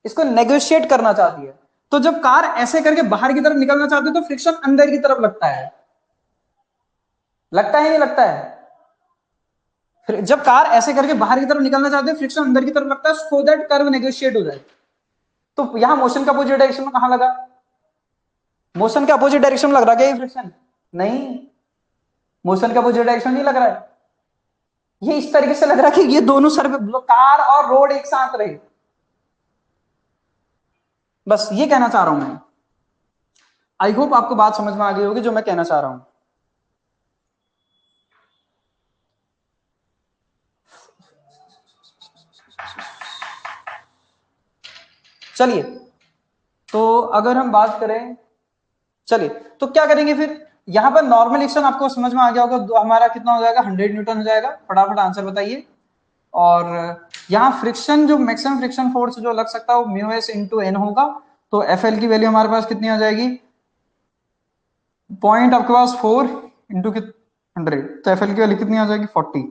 इसको नेगोशिएट करना चाहती है, तो जब कार ऐसे करके बाहर की तरफ निकलना चाहती है तो फ्रिक्शन अंदर की तरफ लगता है, लगता है नहीं लगता है? फिर जब कार ऐसे करके बाहर की तरफ निकलना चाहती है फ्रिक्शन अंदर की तरफ लगता है, सो दैट कर्व नेगोशिएट हो जाए। तो यहां मोशन का अपोजिट डायरेक्शन में कहां लगा? मोशन के अपोजिट डायरेक्शन में लग रहा है क्या ये फ्रिक्शन? नहीं, मोशन का अपोजिट डायरेक्शन नहीं लग रहा है। ये इस तरीके से लग रहा है कि ये दोनों कार और रोड एक साथ रहे। बस ये कहना चाह रहा हूं मैं। आई होप आपको बात समझ में आ गई होगी जो मैं कहना चाह रहा हूं। चलिए, तो अगर हम बात करें, चलिए तो क्या करेंगे फिर, यहां पर नॉर्मल एक्शन आपको समझ में आ गया होगा, हमारा कितना हो जाएगा, 100 न्यूटन हो जाएगा। फटाफट आंसर बताइए। और यहाँ फ्रिक्शन, जो मैक्सिमम फ्रिक्शन फोर्स जो लग सकता है वो म्यू एस इंटू एन होगा। तो एफ एल की वैल्यू हमारे पास कितनी आ जाएगी, पॉइंट आपके पास 4 इंटू 100, तो एफ एल की वैल्यू कितनी आ जाएगी, 40।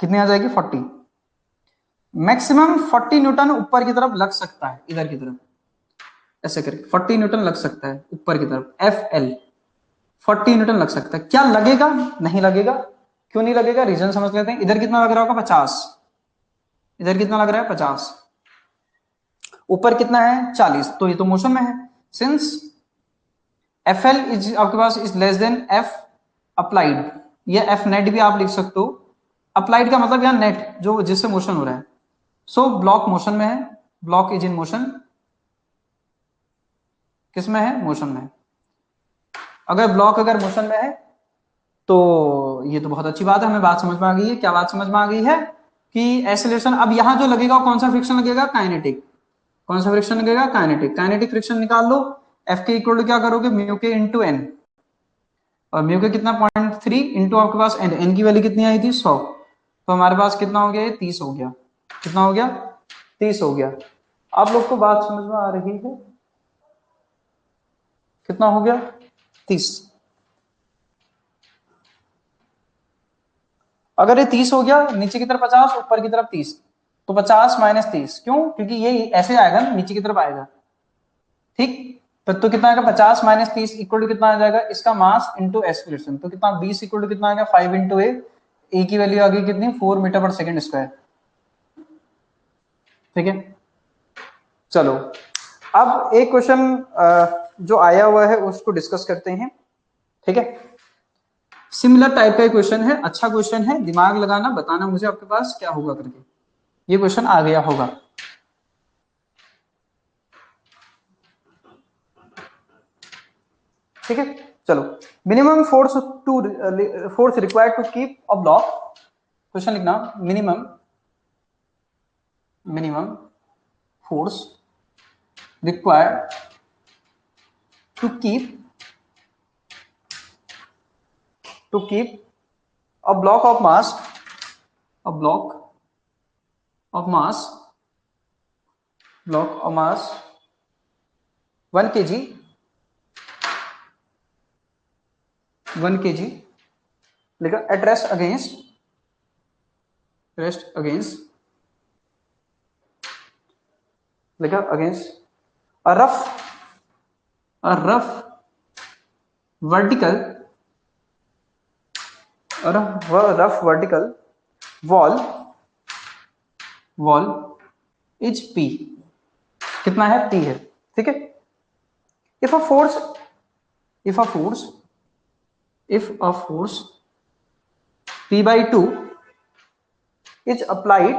कितनी आ जाएगी, 40। मैक्सिमम 40 न्यूटन ऊपर की तरफ लग सकता है, इधर की तरफ ऐसे करके 40 न्यूटन लग सकता है ऊपर की तरफ, एफ एल 40 न्यूटन लग सकता है। क्या लगेगा, नहीं लगेगा। क्यों नहीं लगेगा, रीजन समझ लेते हैं। इधर कितना लग रहा होगा, 50। इधर कितना लग रहा है, 50। ऊपर कितना है, 40, तो ये तो मोशन में है। सिंस एफ एल इज आपके पास is less than F applied, या एफ नेट भी आप लिख सकते हो। अप्लाइड का मतलब यहाँ नेट जो जिससे मोशन हो रहा है। सो ब्लॉक मोशन में है, ब्लॉक इज इन मोशन। किस में है, मोशन में। अगर ब्लॉक अगर मोशन में है तो ये तो बहुत अच्छी बात है, हमें बात समझ में आ गई है। क्या बात समझ में आ गई है कि एक्सेलरेशन, अब यहां जो लगेगा कौन सा फ्रिक्शन लगेगा, काइनेटिक। कौन सा फ्रिक्शन लगेगा, काइनेटिक। काइनेटिक फ्रिक्शन निकाल लो। एफ के इक्वल टू क्या करोगे, म्यू के इंटू एन। और म्यू के कितना, 0.3 इंटू आपके पास एन, एन की वैल्यू कितनी आई थी, 100। तो हमारे पास कितना हो गया, 30 हो गया। कितना हो गया, 30 हो गया। आप लोग को बात समझ में आ रही है, कितना हो गया, 30। अगर ये 30 हो गया, नीचे की तरफ 50, ऊपर की तरफ 30, तो 50 माइनस 30, क्यों, क्योंकि ये ऐसे आएगा ना, नीचे की तरफ आएगा। ठीक, तो कितना आएगा, 50 माइनस 30 इक्वल टू कितना आ जाएगा, इसका मास इंटू एक्सेलरेशन। तो कितना, 20 इक्वल टू कितना आ गया, 5 इंटू ए की वैल्यू आ गई कितनी, 4 मीटर पर सेकंड स्क्वायर। ठीक है, चलो अब एक क्वेश्चन जो आया हुआ है उसको डिस्कस करते हैं। ठीक है, सिमिलर टाइप का क्वेश्चन है, अच्छा क्वेश्चन है, दिमाग लगाना, बताना मुझे आपके पास क्या होगा करके। ये क्वेश्चन आ गया होगा। ठीक है, चलो। Minimum force to force required to keep a block, question लिखना, minimum minimum force required to keep a block of mass, a of mass block of mass 1 kg 1 kg लिखा at rest against लिखा against a rough vertical wall is P। कितना है, P है। ठीक है, if a force P by 2 is applied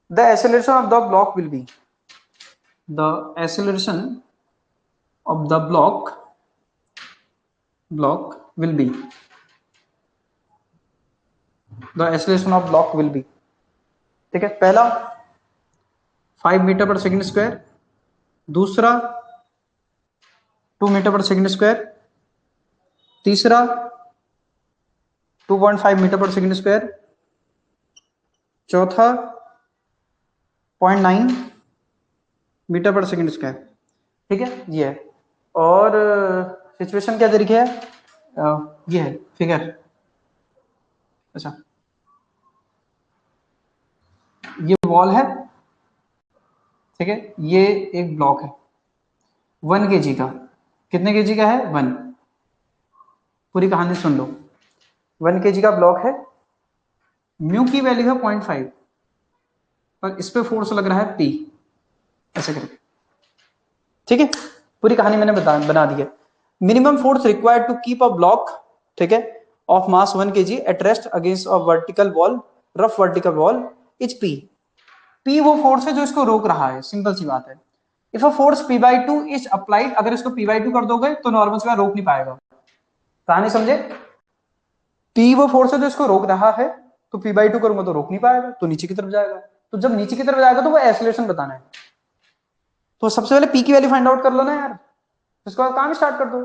the acceleration of the block will be the acceleration of the block will be the acceleration of block will be। ठीक है, पहला 5 मीटर पर सेकंड स्क्वायर, दूसरा 2 मीटर पर सेकंड स्क्वायर, तीसरा 2.5 मीटर पर सेकंड स्क्वायर, चौथा 0.9, मीटर पर सेकंड स्क्वायर, ठीक है ये है। और सिचुएशन क्या तरीके है, ये है फिगर। अच्छा ये वॉल है, ठीक है, ये एक ब्लॉक है 1 kg का। कितने केजी का है, 1। पूरी कहानी सुन लो। 1 kg का ब्लॉक है, म्यू की वैल्यू है 0.5, और इस पे फोर्स लग रहा है P, ऐसे करके, ठीक है। पूरी कहानी मैंने बना दी है। Minimum force required to keep a block, ठीक है, of mass 1 kg at rest against a vertical wall, rough vertical wall, is P। P वो फोर्स है जो इसको रोक रहा है, सिंपल सी बात है। If a force P/2 is applied, अगर इसको P/2 कर दोगे तो नॉर्मल से रोक नहीं पाएगा। कहानी समझे? P वो फोर्स है जो इसको रोक रहा है, तो P/2 करूंगा तो रोक नहीं पाएगा, तो नीचे की तरफ जाएगा। तो जब नीचे की तरफ जाएगा तो वो एक्सीलरेशन बताना है। तो सबसे पहले P की वैल्यू फाइंड आउट कर लो ना यार, उसके बाद काम स्टार्ट कर दो।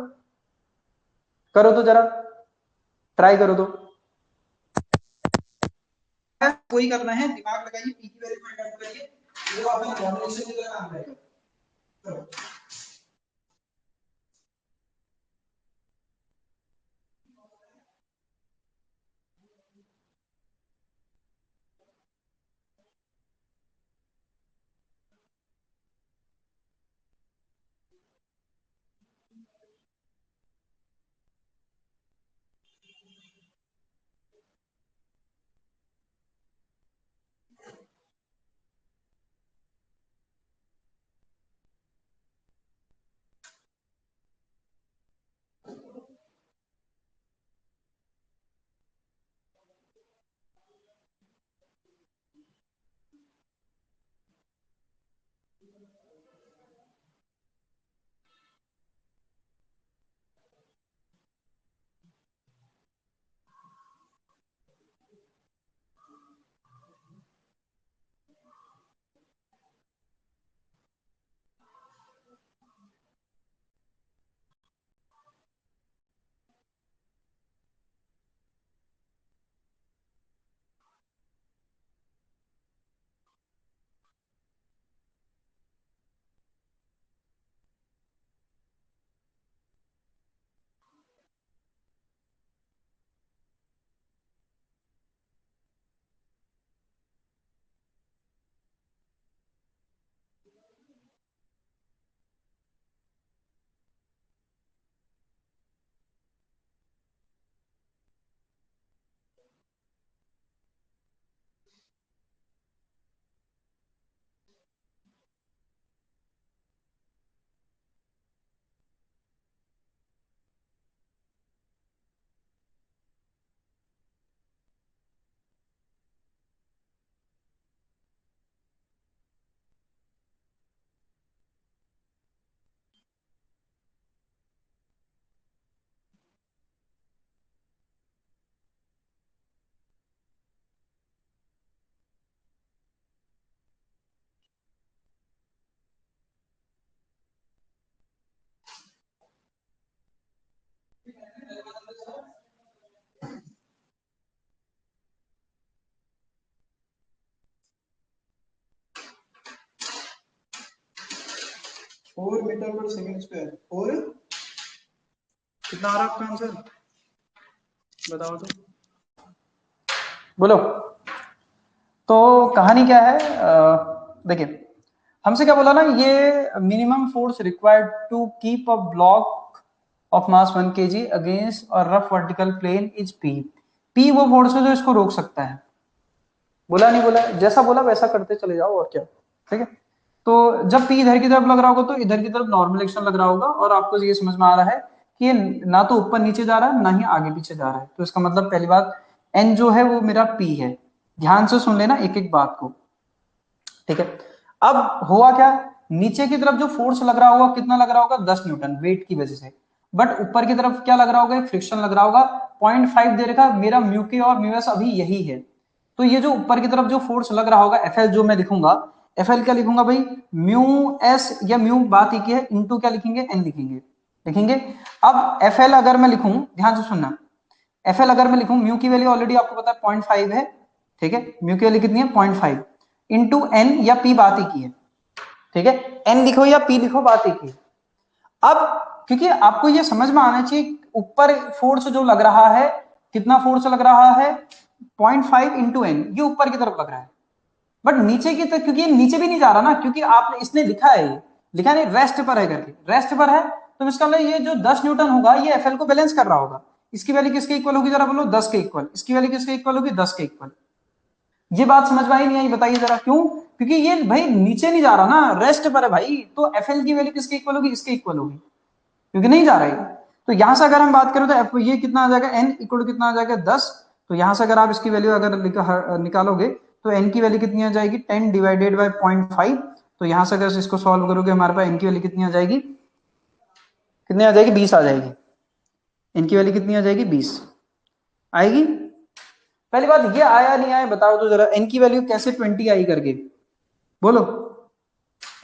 करो तो जरा, ट्राई करो तो। कोई करना है, दिमाग लगाइए, P की वैल्यू फाइंड आउट करिए, वो आपका फॉर्मूलेशन की तरह काम रहेगा। करो। फोर मीटर पर सेकंड स्क्वायर, फोर कितना आ रहा है आपका आंसर, बताओ तो, बोलो। तो कहानी क्या है, देखिए हमसे क्या बोला ना, ये minimum force required to keep a block of mass 1 kg against a rough vertical plane is P। P वो फोर्स है जो इसको रोक सकता है। बोला नहीं बोला, जैसा बोला वैसा करते चले जाओ, और क्या, ठीक है। तो जब P इधर की तरफ लग रहा होगा तो इधर की तरफ नॉर्मल एक्शन लग रहा होगा, और आपको ये समझ में आ रहा है कि ये ना तो ऊपर नीचे जा रहा है ना ही आगे पीछे जा रहा है। तो इसका मतलब पहली बात, N जो है वो मेरा P है। ध्यान से सुन लेना एक एक बात को, ठीक है। अब हुआ क्या, नीचे की तरफ जो फोर्स लग रहा होगा कितना लग रहा होगा, 10 न्यूटन वेट की वजह से। बट ऊपर की तरफ क्या लग रहा होगा, फ्रिक्शन लग रहा होगा 0.5 दे रखा, मेरा म्यू के और म्यू एस अभी यही है। तो ये जो ऊपर की तरफ जो फोर्स लग रहा होगा एफ एल जो मैं लिखूंगा, एफ एल क्या लिखूंगा भाई, म्यू एस या म्यू बात एक ही है, इंटू क्या लिखेंगे, एन लिखेंगे, लिखेंगे। अब एफ एल अगर मैं लिखूं, ध्यान से सुनना, एफ एल अगर मैं लिखूं, म्यू की वैल्यू ऑलरेडी आपको पता है 0.5 है, ठीक है, म्यू की वैल्यू कितनी है 0.5, इंटू एन या पी बात ही की है, ठीक है, एन लिखो या पी लिखो, बात एक ही। अब क्योंकि आपको ये समझ में आना चाहिए, ऊपर फोर्स जो लग रहा है, कितना फोर्स लग रहा है, 0.5 इंटू एन, ये ऊपर की तरफ लग रहा है। बट नीचे की तरफ, क्योंकि ये नीचे भी नहीं जा रहा ना, क्योंकि आपने इसने लिखा है, ये लिखा नहीं रेस्ट पर है करके, रेस्ट पर है, तो इसका मतलब ये जो 10 न्यूटन होगा ये एफएल को बैलेंस कर रहा होगा। इसकी वैल्यू किसके इक्वल होगी जरा बोलो, 10 के इक्वल। इसकी वैल्यू किसके इक्वल होगी, 10 के इक्वल। ये बात समझ में आई नहीं आई, बताइए जरा क्यों? क्योंकि ये भाई नीचे नहीं जा रहा ना, रेस्ट पर है भाई, तो एफएल की वैल्यू किसके इक्वल होगी, इसके इक्वल होगी, क्योंकि नहीं जा रहा है। तो यहां से अगर हम बात करें तो ये कितना आ जाएगा, एन इक्वल कितना आ जाएगा, 10। तो यहां से अगर आप इसकी वैल्यू अगर निकालोगे तो एन की वैल्यू कितनी आ जाएगी, 10 डिवाइडेड बाई 0.5। तो यहां से अगर इसको सॉल्व करोगे हमारे पास एन की वैल्यू कितनी आ जाएगी, कितनी आ जाएगी, 20 आ जाएगी। एन की वैल्यू कितनी आ जाएगी, 20 आएगी। पहली बात ये आया नहीं आया बताओ तो जरा, एन की वैल्यू कैसे 20 आई करके बोलो।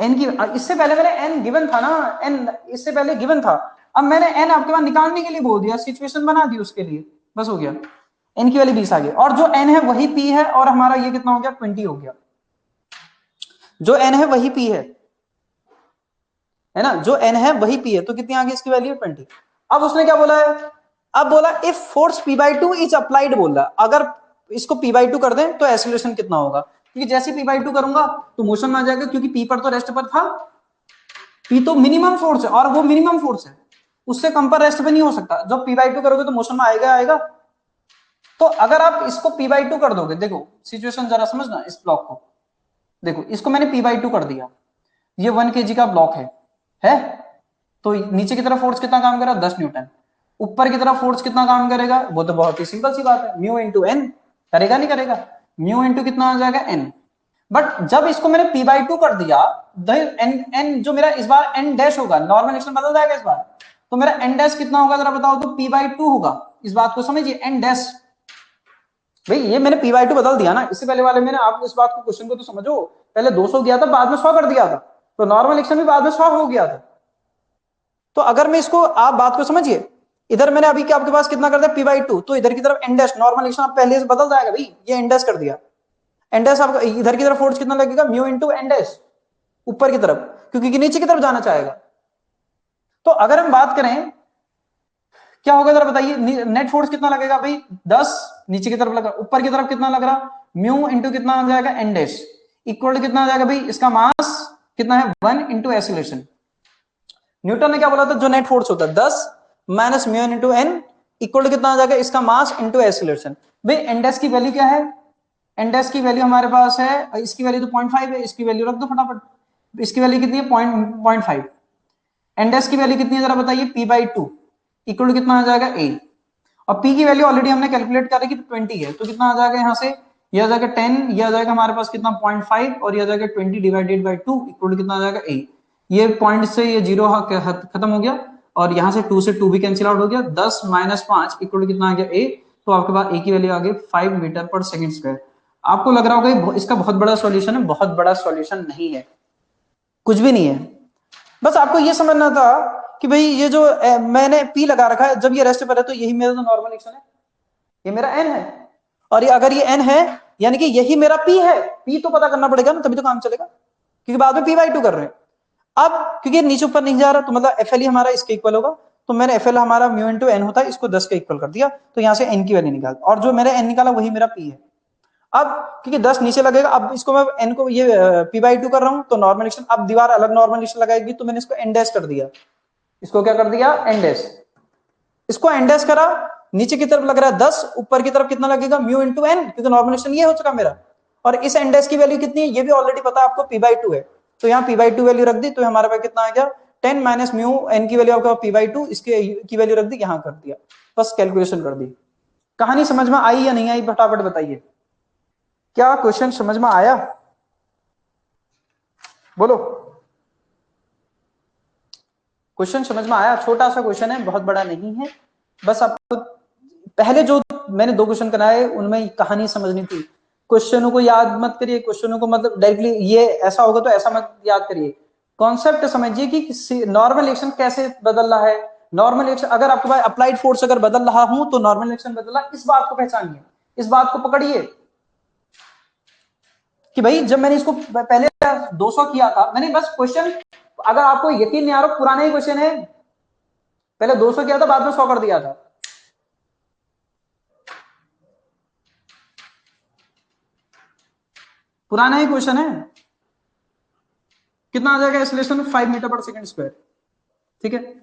एन की, इससे पहले मैंने एन गिवन था ना, एन इससे पहले गिवन था, अब मैंने एन आपके पास निकालने के लिए बोल दिया, सिचुएशन बना दी उसके लिए, बस हो गया। एन की वैल्यू 20 आ गई, और जो एन है वही पी है, और हमारा ये कितना हो गया, 20 हो गया। जो एन है वही पी है ना, जो एन है वही पी है, तो कितनी आ गई इसकी वैल्यू, 20। अब उसने क्या बोला है, अब बोला if force p/2 is applied, बोल रहा अगर इसको p/2 कर दें तो एक्सीलरेशन कितना होगा, क्योंकि जैसे p/2 करूंगा तो मोशन में आ जाएगा, क्योंकि p पर तो रेस्ट पर था, p तो मिनिमम फोर्स है, और वो मिनिमम फोर्स है, उससे कम पर रेस्ट पे नहीं हो सकता। जब p/2 करोगे तो मोशन में आएगा आएगा। तो अगर आप इसको p/2 कर दोगे, देखो सिचुएशन जरा समझना इस ब्लॉक को, देखो इसको मैंने p/2 कर दिया, ये 1 kg का ब्लॉक है, तो नीचे की तरफ फोर्स कितना काम कर रहा है, 10 न्यूटन। ऊपर की तरफ फोर्स कितना काम करेगा, वो तो बहुत ही सिंपल सी बात है, म्यू इंटू एन, करेगा नहीं करेगा, म्यू इंटू कितना आ जाएगा, एन। बट जब इसको मैंने p/2 कर दिया, एन एन जो मेरा इस बार एन डैश होगा, नॉर्मल एक्शन बदल जाएगा इस बार, तो मेरा एन डैश कितना होगा जरा बताओ तो, p/2 होगा। इस बात को समझिए, एन डैश, भाई ये मैंने p/2 बदल दिया ना, इससे पहले वाले मैंने आपको इस बात को, क्वेश्चन को तो समझो, पहले 200 गया था, बाद में 100 कर दिया था, तो नॉर्मल एक्शन भी बाद में 100 हो गया था। तो अगर मैं इसको, आप बात को समझिए, इधर मैंने अभी क्या आपके पास कितना कर दिया, p/2, तो इधर की तरफ एन डैश, नॉर्मल एक्शन आप पहले से बदल जाएगा भाई, ये एन डैश कर दिया, एन डैश आपका इधर की तरफ फोर्स कितना लगेगा, म्यू इंटू एन डैश, ऊपर की तरफ, क्योंकि नीचे की तरफ जाना चाहेगा। तो अगर हम बात करें क्या होगा जरा बताइए, नेट फोर्स कितना लगेगा भाई, 10 नीचे की तरफ लगा, ऊपर की तरफ कितना लग रहा, म्यू इंटू कितना आ जाएगा, एन डैश, इक्वल कितना आ जाएगा भाई, इसका मास कितना है, 1 इंटू एक्सीलरेशन। न्यूटन ने क्या बोला था, जो नेट फोर्स होता है 10 minus mu into N, equal कितना आ जाएगा, इसका मास इंटू एक्सीलरेशन। भाई एन डैश की वैल्यू क्या है, एन डैश की वैल्यू हमारे पास है, इसकी वैल्यू तो 0.5 है, इसकी वैल्यू रख दो फटाफट, इसकी वैल्यू कितनी है, 0.5। एन डैश की वैल्यू कितनी है जरा बताइए, p/2 इक्वल कितना आ जाएगा, a। और p की वैल्यू ऑलरेडी हमने कैलकुलेट कर रखी, तो 20 है, तो कितना आ जाएगा यहाँ से, ये आ जाएगा 10, ये आ जाएगा हमारे पास कितना 0.5, और ये आ जाएगा 20 डिवाइडेड बाई 2 इक्वल कितना आ जाएगा, a। ये पॉइंट से ये जीरो खत्म हो गया, और यहाँ से 2 से 2 भी कैंसिल आउट हो गया, 10 माइनस 5 इक्वल कितना आ गया, a। तो आपके पास a की वैल्यू आ गई 5 मीटर पर सेकंड स्क्वायर। आपको लग रहा होगा इसका बहुत बड़ा सॉल्यूशन है, बहुत बड़ा सॉल्यूशन नहीं है, कुछ भी नहीं है। बस आपको ये समझना था कि भाई ये जो मैंने P लगा रखा है, जब ये रेस्ट पर है तो यही मेरा जो नॉर्मल एक्शन है, ये मेरा N है, और ये अगर ये N है यानी कि यही मेरा P है। P तो पता करना पड़ेगा ना, तभी तो काम चलेगा, क्योंकि बाद में p/2 कर रहे हैं। अब क्योंकि नीचे ऊपर नहीं जा रहा, तो मतलब FL हमारा इसके इक्वल होगा, तो मैंने FL हमारा म्यू इंटू एन होता है, इसको 10 के इक्वल कर दिया, तो यहाँ से N की वैल्यू निकाल, और जो मैंने N निकाला वही मेरा P है। अब क्योंकि 10 नीचे लगेगा, अब इसको मैं N को ये p/2 कर रहा हूं, तो नॉर्मल एक्शन, अब दीवार अलग नॉर्मल एक्शन लगाएगी, तो मैंने इसको N डैश कर दिया, इसको क्या कर दिया, N डैश, इसको N डैश करा, नीचे की तरफ लग रहा है 10, ऊपर की तरफ कितना लगेगा, म्यू इंटू एन, क्योंकि नॉर्मल एक्शन ये हो चुका मेरा, और इस N डैश की वैल्यू कितनी है ये भी ऑलरेडी पता है आपको, p/2 है, तो यहाँ p/2 वैल्यू रख दी, तो हमारे पास कितना आ गया, 10 माइनस म्यू एन की वैल्यू आपका p/2, इसके की वैल्यू रख दी, यहाँ कर दिया, बस कैलकुलेशन कर दी। कहानी समझ में आई या नहीं आई, फटाफट बताइए, क्या क्वेश्चन समझ में आया, बोलो। क्वेश्चन समझ में आया, छोटा सा क्वेश्चन है, बहुत बड़ा नहीं है, बस आपको पहले जो मैंने 2 क्वेश्चन कराए उनमें कहानी समझनी थी। क्वेश्चनों को याद मत करिए, क्वेश्चनों को मतलब डायरेक्टली ये ऐसा होगा तो ऐसा मत याद करिए, कॉन्सेप्ट समझिए कि नॉर्मल एक्शन कैसे बदल रहा है। नॉर्मल एक्शन अगर आपके पास अप्लाइड फोर्स अगर बदल रहा हूं तो नॉर्मल एक्शन बदला, इस बात को पहचानिए, इस बात को पकड़िए, कि भाई जब मैंने इसको पहले 200 किया था, मैंने बस क्वेश्चन, अगर आपको यकीन नहीं आ रहा, पुराना ही क्वेश्चन है, पहले 200 किया था, बाद में 100 कर दिया था। पुराना ही क्वेश्चन है। कितना आ जाएगा एक्सेलरेशन? 5 मीटर पर सेकंड स्क्वायर। ठीक है,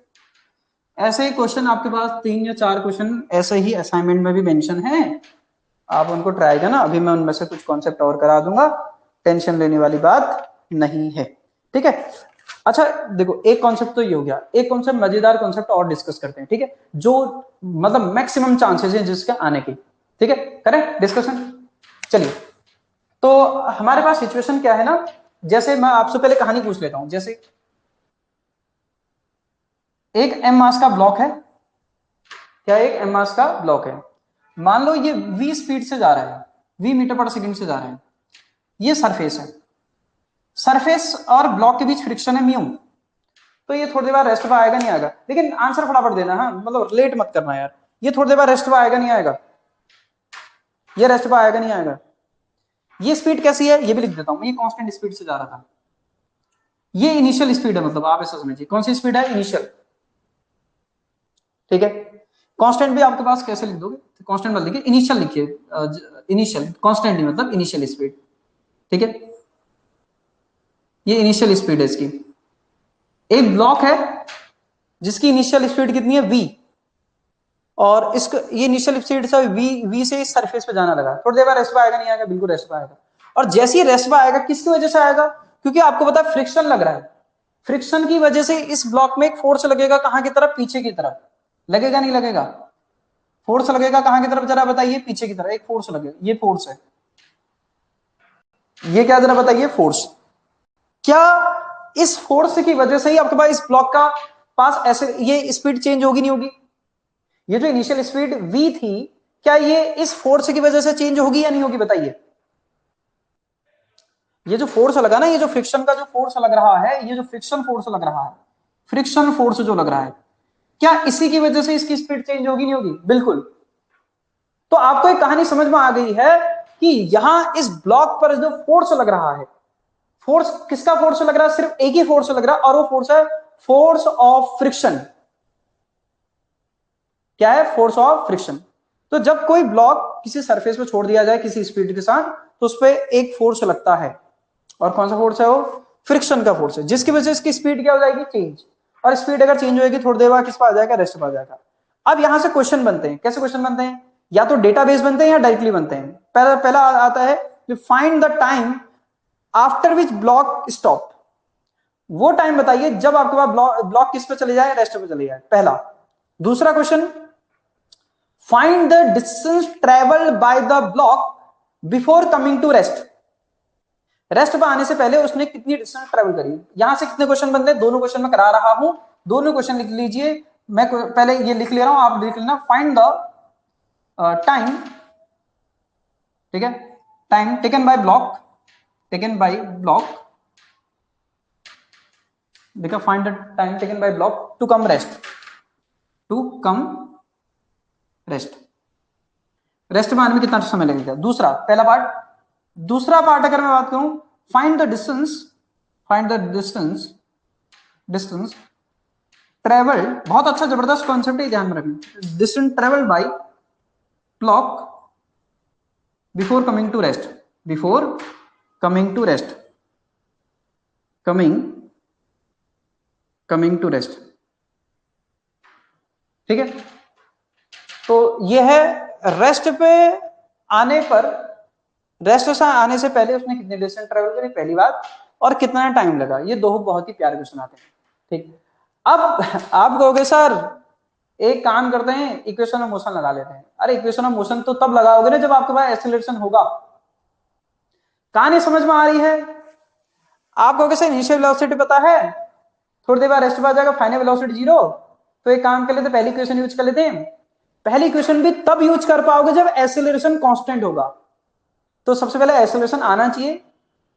ऐसे ही क्वेश्चन आपके पास 3 या 4 क्वेश्चन ऐसे ही असाइनमेंट में भी मेंशन है, आप उनको ट्राई करना। अभी मैं उनमें से कुछ कॉन्सेप्ट और करा दूंगा, टेंशन लेने वाली बात नहीं है। ठीक है, अच्छा देखो, एक कॉन्सेप्ट तो ये हो गया, एक कॉन्सेप्ट, मजेदार कॉन्सेप्ट और डिस्कस करते हैं। ठीक है, जो मतलब मैक्सिमम चांसेस है जिसके आने की। ठीक है, करें डिस्कशन। चलिए, तो हमारे पास सिचुएशन क्या है ना, जैसे मैं आपसे पहले कहानी पूछ लेता हूं। जैसे एक एम मास का ब्लॉक है, क्या एक एम मास का ब्लॉक है, मान लो ये v स्पीड से जा रहा है, v मीटर पर सेकंड से जा रहा है, ये सरफेस है, सरफेस और ब्लॉक के बीच फ्रिक्शन है म्यू, तो ये थोड़ी देर बाद रेस्ट पे आएगा नहीं आएगा? लेकिन आंसर फटाफट देना, हाँ मतलब लेट मत करना यार, ये थोड़ी देर बाद रेस्ट पे आएगा नहीं आएगा? ये रेस्ट पे आएगा नहीं आएगा? ये स्पीड कैसी है ये भी लिख देता हूं, ये कांस्टेंट स्पीड से जा रहा था, ये इनिशियल स्पीड है, मतलब आप ऐसा समझिए, कौन सी स्पीड है? इनिशियल। ठीक है, कांस्टेंट भी आपके पास कैसे लिख दोगे? तो कांस्टेंट मत लिखिए, इनिशियल लिखिए, इनिशियल, कांस्टेंट नहीं मतलब इनिशियल स्पीड। ठीक है, ये इनिशियल स्पीड है इसकी। एक ब्लॉक है जिसकी इनिशियल स्पीड कितनी है? v, और इसका ये इनिशियल स्पीड से v से इस सरफेस पे जाना लगा, थोड़ी देर बाद रेस्ट पे आएगा नहीं आएगा? बिल्कुल रेस्ट पे आएगा। और जैसे ही रेस्ट पे आएगा, किसकी वजह से आएगा? क्योंकि आपको पता है फ्रिक्शन लग रहा है, फ्रिक्शन की वजह से इस ब्लॉक में एक फोर्स लगेगा, कहां की तरफ? पीछे की तरफ। लगेगा नहीं लगेगा? फोर्स लगेगा कहां की तरफ, जरा बताइए? पीछे की तरफ एक फोर्स लगेगा, ये फोर्स है, ये क्या, जरा बताइए? फोर्स। क्या इस फोर्स की वजह से ही आपके पास इस ब्लॉक का पास ऐसे ये स्पीड चेंज होगी नहीं होगी? ये जो इनिशियल स्पीड v थी, क्या ये इस फोर्स की वजह से चेंज होगी या नहीं होगी? बताइए। ये जो फोर्स लगा ना, ये जो फ्रिक्शन का जो फोर्स लग रहा है, ये जो फ्रिक्शन फोर्स लग रहा है, फ्रिक्शन फोर्स जो लग रहा है, क्या इसी की वजह से इसकी स्पीड चेंज होगी नहीं होगी? बिल्कुल। तो आपको एक कहानी समझ में आ गई है कि यहां इस ब्लॉक पर जो फोर्स लग रहा है, फोर्स किसका फोर्स लग रहा है? सिर्फ एक ही फोर्स लग रहा है, और वो फोर्स है फोर्स ऑफ फ्रिक्शन। क्या है? Force of friction. तो जब कोई ब्लॉक किसी सरफेस पे छोड़ दिया जाए किसी स्पीड के साथ, तो उस पर एक फोर्स लगता है, और कौन सा फोर्स है वो? फ्रिक्शन का फोर्स है, जिसकी वजह से इसकी स्पीड क्या हो जाएगी? चेंज। और स्पीड अगर चेंज होगी, थोड़ी देर बाद किस पर आ जाएगा? रेस्ट पर आ जाएगा। अब यहां से क्वेश्चन बनते हैं, कैसे क्वेश्चन बनते हैं? या तो डेटाबेस बनते हैं या डायरेक्टली बनते हैं। पहला पहला आता है find the time after which block stop. वो टाइम बताइए जब आपके पास ब्लॉक किस पे चले जाए? रेस्ट पे चले जाए, पहला। दूसरा question, find the distance travelled by the block before coming to rest. Rest पे आने से पहले उसने कितनी डिस्टेंस ट्रेवल करी? यहां से कितने क्वेश्चन बनते हैं? दोनों क्वेश्चन में करा रहा हूं, दोनों क्वेश्चन लिख लीजिए। मैं पहले ये लिख ले रहा हूं, आप लिख लेना। फाइंड द टाइम, ठीक है, time taken by block, taken by block, देखा, find the time taken by block to come rest, to come rest. Rest में आने में कितना समय लगेगा? दूसरा, पहला पार्ट। दूसरा पार्ट अगर मैं बात करूं, find the distance, find the distance, distance travel, बहुत अच्छा जबरदस्त कॉन्सेप्ट है, ध्यान में रखना। Distance travel by block before coming to rest, before coming to rest, coming to rest. ठीक है, तो ये है रेस्ट पे आने पर, रेस्ट से आने से पहले उसने कितनी डिस्टेंस ट्रेवल करी, पहली बात, और कितना टाइम लगा। ये दो बहुत ही प्यारे क्वेश्चन आते हैं। ठीक, अब आप कहोगे सर एक काम करते हैं, इक्वेशन ऑफ मोशन लगा लेते हैं। अरे इक्वेशन ऑफ मोशन तो तब लगाओगे ना जब आपके पास एक्सीलरेशन होगा। कहानी समझ में आ रही है? आप कहोगे सर इनिशियल वेलोसिटी पता है, थोड़ी देर बाद रेस्ट पे आ जाएगा, फाइनल वेलोसिटी 0। तो एक काम कर लेते, पहली इक्वेशन यूज कर लेते हैं। पहली इक्वेशन भी तब यूज कर पाओगे जब एक्सीलरेशन कांस्टेंट होगा। तो सबसे पहले एक्सीलरेशन आना चाहिए,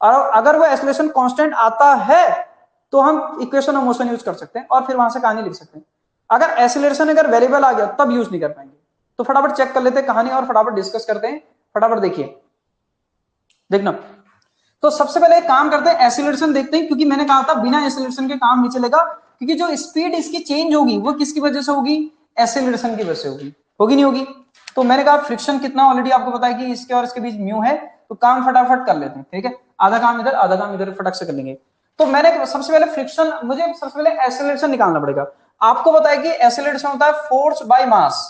और अगर वो एक्सीलरेशन कांस्टेंट आता है तो हम इक्वेशन ऑफ मोशन यूज कर सकते हैं, और फिर वहां से कहानी लिख सकते हैं। अगर एक्सीलरेशन अगर वेरिएबल आ गया तब यूज नहीं कर पाएंगे। तो फटाफट चेक कर लेते हैं कहानी और फटाफट डिस्कस करते हैं। फटाफट देखिए, देखना, तो सबसे पहले एक काम करते हैं, एसिलेरेशन देखते हैं, क्योंकि मैंने कहा था बिना एसिलेरेशन के काम नहीं चलेगा, क्योंकि जो स्पीड इसकी चेंज होगी वो किसकी वजह से होगी, एसिलेरेशन की वजह से होगी, होगी नहीं होगी। तो मैंने कहा फ्रिक्शन कितना ऑलरेडी आपको पता है कि इसके और इसके बीच म्यू है, तो काम फटाफट कर लेते हैं, ठीक है, आधा काम इधर आधा काम इधर फटक से कर लेंगे। तो मैंने सबसे पहले फ्रिक्शन, मुझे सबसे पहले एसिलेरेशन निकालना पड़ेगा। आपको पता है कि एसिलेरेशन होता है फोर्स बाय मास।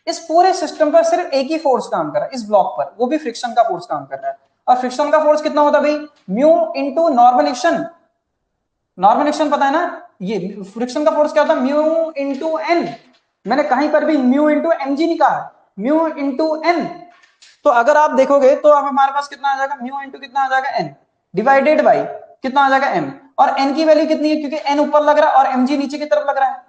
इस पूरे सिस्टम पर सिर्फ एक ही फोर्स काम कर रहा है इस ब्लॉक पर, वो भी फ्रिक्शन का फोर्स काम कर रहा है। और फ्रिक्शन का फोर्स कितना होता है भाई, mu into normal action. Normal action पता है ना, ये फ्रिक्शन का फोर्स क्या होता है, म्यू इंटू एन। मैंने कहीं पर भी म्यू इंटू एम जी नहीं कहा, म्यू इंटू एन। तो अगर आप देखोगे तो अब हमारे पास कितना आ जाएगा, म्यू इंटू कितना आ जाएगा, एन डिवाइडेड बाई कितना आ जाएगा, एम। और एन की वैल्यू कितनी है, क्योंकि एन ऊपर लग रहा है और एम जी नीचे की तरफ लग रहा है,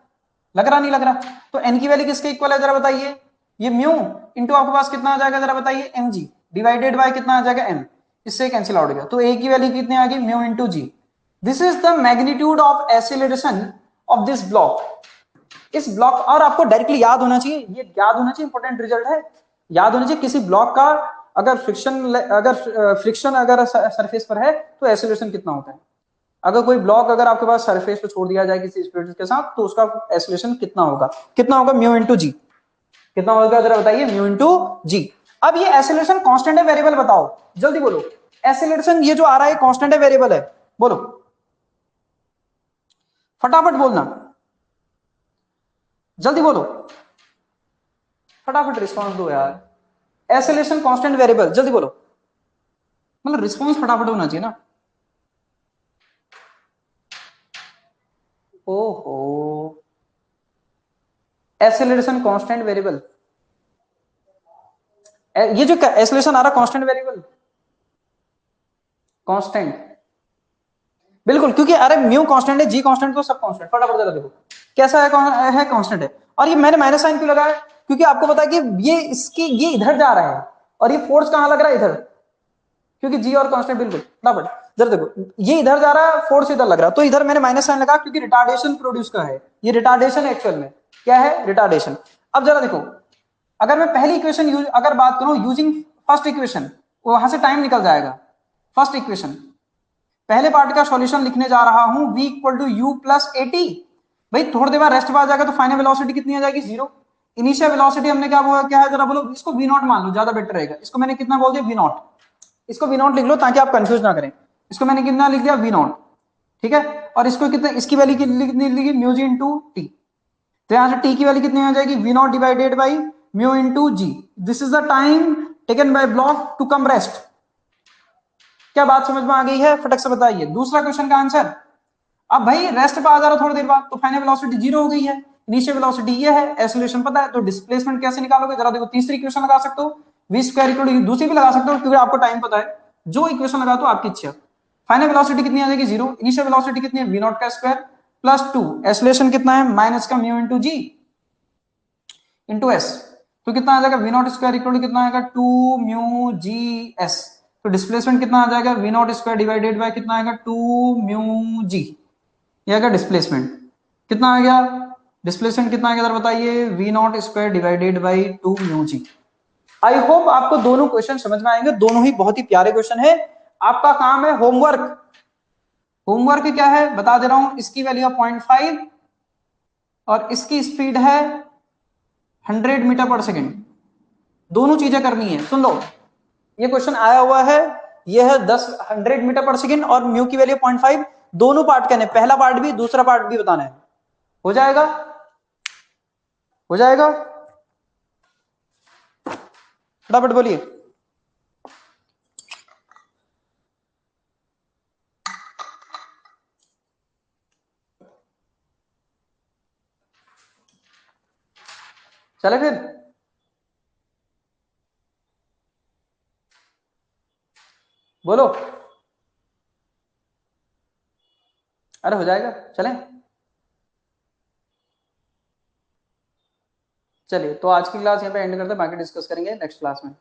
लग रहा नहीं लग रहा। तो एन की वैल्यू किसके इक्वल है जरा बताइए, ये म्यू इंटू आपके पास कितना आ जाएगा जरा बताइए, एम जी डिवाइडेड बाय कितना आ जाएगा, एम। इससे कैंसिल आउट हो गया, तो ए की वैल्यू कितनी आ गई, mu into ji. This is the magnitude of acceleration of this block. इस ब्लॉक, और आपको डायरेक्टली याद होना चाहिए, ये याद होना चाहिए, इंपॉर्टेंट रिजल्ट है, याद होना चाहिए किसी ब्लॉक का अगर फ्रिक्शन अगर सरफेस पर है तो एसिलेरेशन कितना होता है। अगर कोई ब्लॉक अगर आपके पास सरफेस पे छोड़ दिया जाए किसी स्पीड के साथ तो उसका एसिलेरेशन कितना होगा, कितना होगा, म्यू इंटू जी। कितना होगा जरा बताइए, म्यू इंटू जी। अब ये एसिलेरेशन कांस्टेंट है वेरिएबल, बताओ जल्दी बोलो, एसिलेरेशन ये जो आ रहा है कांस्टेंट है वेरिएबल है, बोलो फटाफट बोलना, जल्दी बोलो, फटाफट रिस्पॉन्स दो यार। एसिलेरेशन कांस्टेंट वेरिएबल, जल्दी बोलो, मतलब रिस्पॉन्स फटाफट होना चाहिए ना। ओहो, एसिलेरेशन कांस्टेंट वेरिएबल, ये जो एसिलेरेशन आ रहा है कांस्टेंट वेरिएबल, कांस्टेंट, बिल्कुल, क्योंकि अरे म्यू कांस्टेंट है, जी कांस्टेंट, तो सब कांस्टेंट, फटाफट जरा देखो कैसा है कांस्टेंट है। और ये मैंने माइनस साइन क्यों लगाया, क्योंकि आपको पता है कि ये इसकी ये इधर जा रहा है और ये फोर्स कहां लग रहा है, इधर, क्योंकि जी और कांस्टेंट, बिल्कुल फटाफट जरा देखो, ये इधर जा रहा है फोर्स इधर लग रहा है, तो इधर मैंने माइनस साइन लगा क्योंकि रिटार्डेशन प्रोड्यूस का है, ये रिटार्डेशन एक्चुअल में क्या है, रिटार्डेशन। अब जरा देखो, अगर मैं पहली इक्वेशन अगर बात करूं यूजिंग फर्स्ट इक्वेशन, वहां से टाइम निकल जाएगा। फर्स्ट इक्वेशन, पहले पार्ट का सॉल्यूशन लिखने जा रहा हूं, v equal to u plus at. भाई थोड़ी देर बाद रेस्ट आ जाएगा तो फाइनल वेलोसिटी कितनी आ जाएगी, जीरो। इनिशियल वेलोसिटी हमने क्या बोला, क्या है जरा बोलो, इसको v नॉट मान लो, ज्यादा बेटर रहेगा, इसको मैंने कितना बोल दिया, v नॉट, इसको v नॉट लिख लो ताकि आप कंफ्यूज ना करें, इसको मैंने कितना लिख दिया, v नॉट, ठीक है। और इसको कितना, इसकी वैल्यू कितनी लिखी, म्यू जी इंटू टी। तो यहां से टी की वैल्यू कितनी आ जाएगी, V naught divided by mu into ji. This is the time taken by block to come rest. क्या बात समझ में आ गई है, फटक से बताइए दूसरा क्वेश्चन का आंसर। अब भाई रेस्ट पे आ जा रहा थोड़ी देर बाद तो फाइनल वेलोसिटी जीरो हो गई है, इनिशियल वेलोसिटी ये है, एक्सीलरेशन पता है, तो डिस्प्लेसमेंट कैसे निकालोगे जरा देखो, तीसरी इक्वेशन लगा सकते हो, वी स्क्वायर इक्वल टू, दूसरी भी लगा सकते हो क्योंकि आपको टाइम पता है, जो इक्वेशन लगा तो आपकी इच्छा। फाइनल वेलोसिटी कितनी आ जाएगी, जीरो, इनिशियल वेलोसिटी कितनी है, वी नॉट का स्क्वायर प्लस टू, एक्सीलरेशन कितना है, माइनस का mu into G into S. तो कितना आ जाएगा, V naught square equal to कितना आएगा, टू म्यू जी एस। तो डिस्प्लेसमेंट कितना आ जाएगा, V naught square divided by कितना आएगा, टू म्यू जी, ये आएगा डिस्प्लेसमेंट। कितना आ गया, डिस्प्लेसमेंट कितना आ गया बताइए, V naught square divided by two mu G. I hope आपको दोनों क्वेश्चन समझ में आएंगे, दोनों ही बहुत ही प्यारे क्वेश्चन है। आपका काम है होमवर्क, होमवर्क क्या है बता दे रहा हूं, इसकी वैल्यू है 0.5 और इसकी स्पीड है 100 मीटर पर सेकेंड, दोनों चीजें करनी है, सुन लो। ये क्वेश्चन आया हुआ है, ये है 100 मीटर पर सेकेंड और म्यू की वैल्यू 0.5, दोनों पार्ट करने, पहला पार्ट भी दूसरा पार्ट भी बताना है, हो जाएगा, हो जाएगा, फटाफट बोलिए। चले फिर, बोलो, अरे हो जाएगा, चलें। चलिए तो आज की क्लास यहाँ पे एंड करते हैं, बाकी डिस्कस करेंगे नेक्स्ट क्लास में।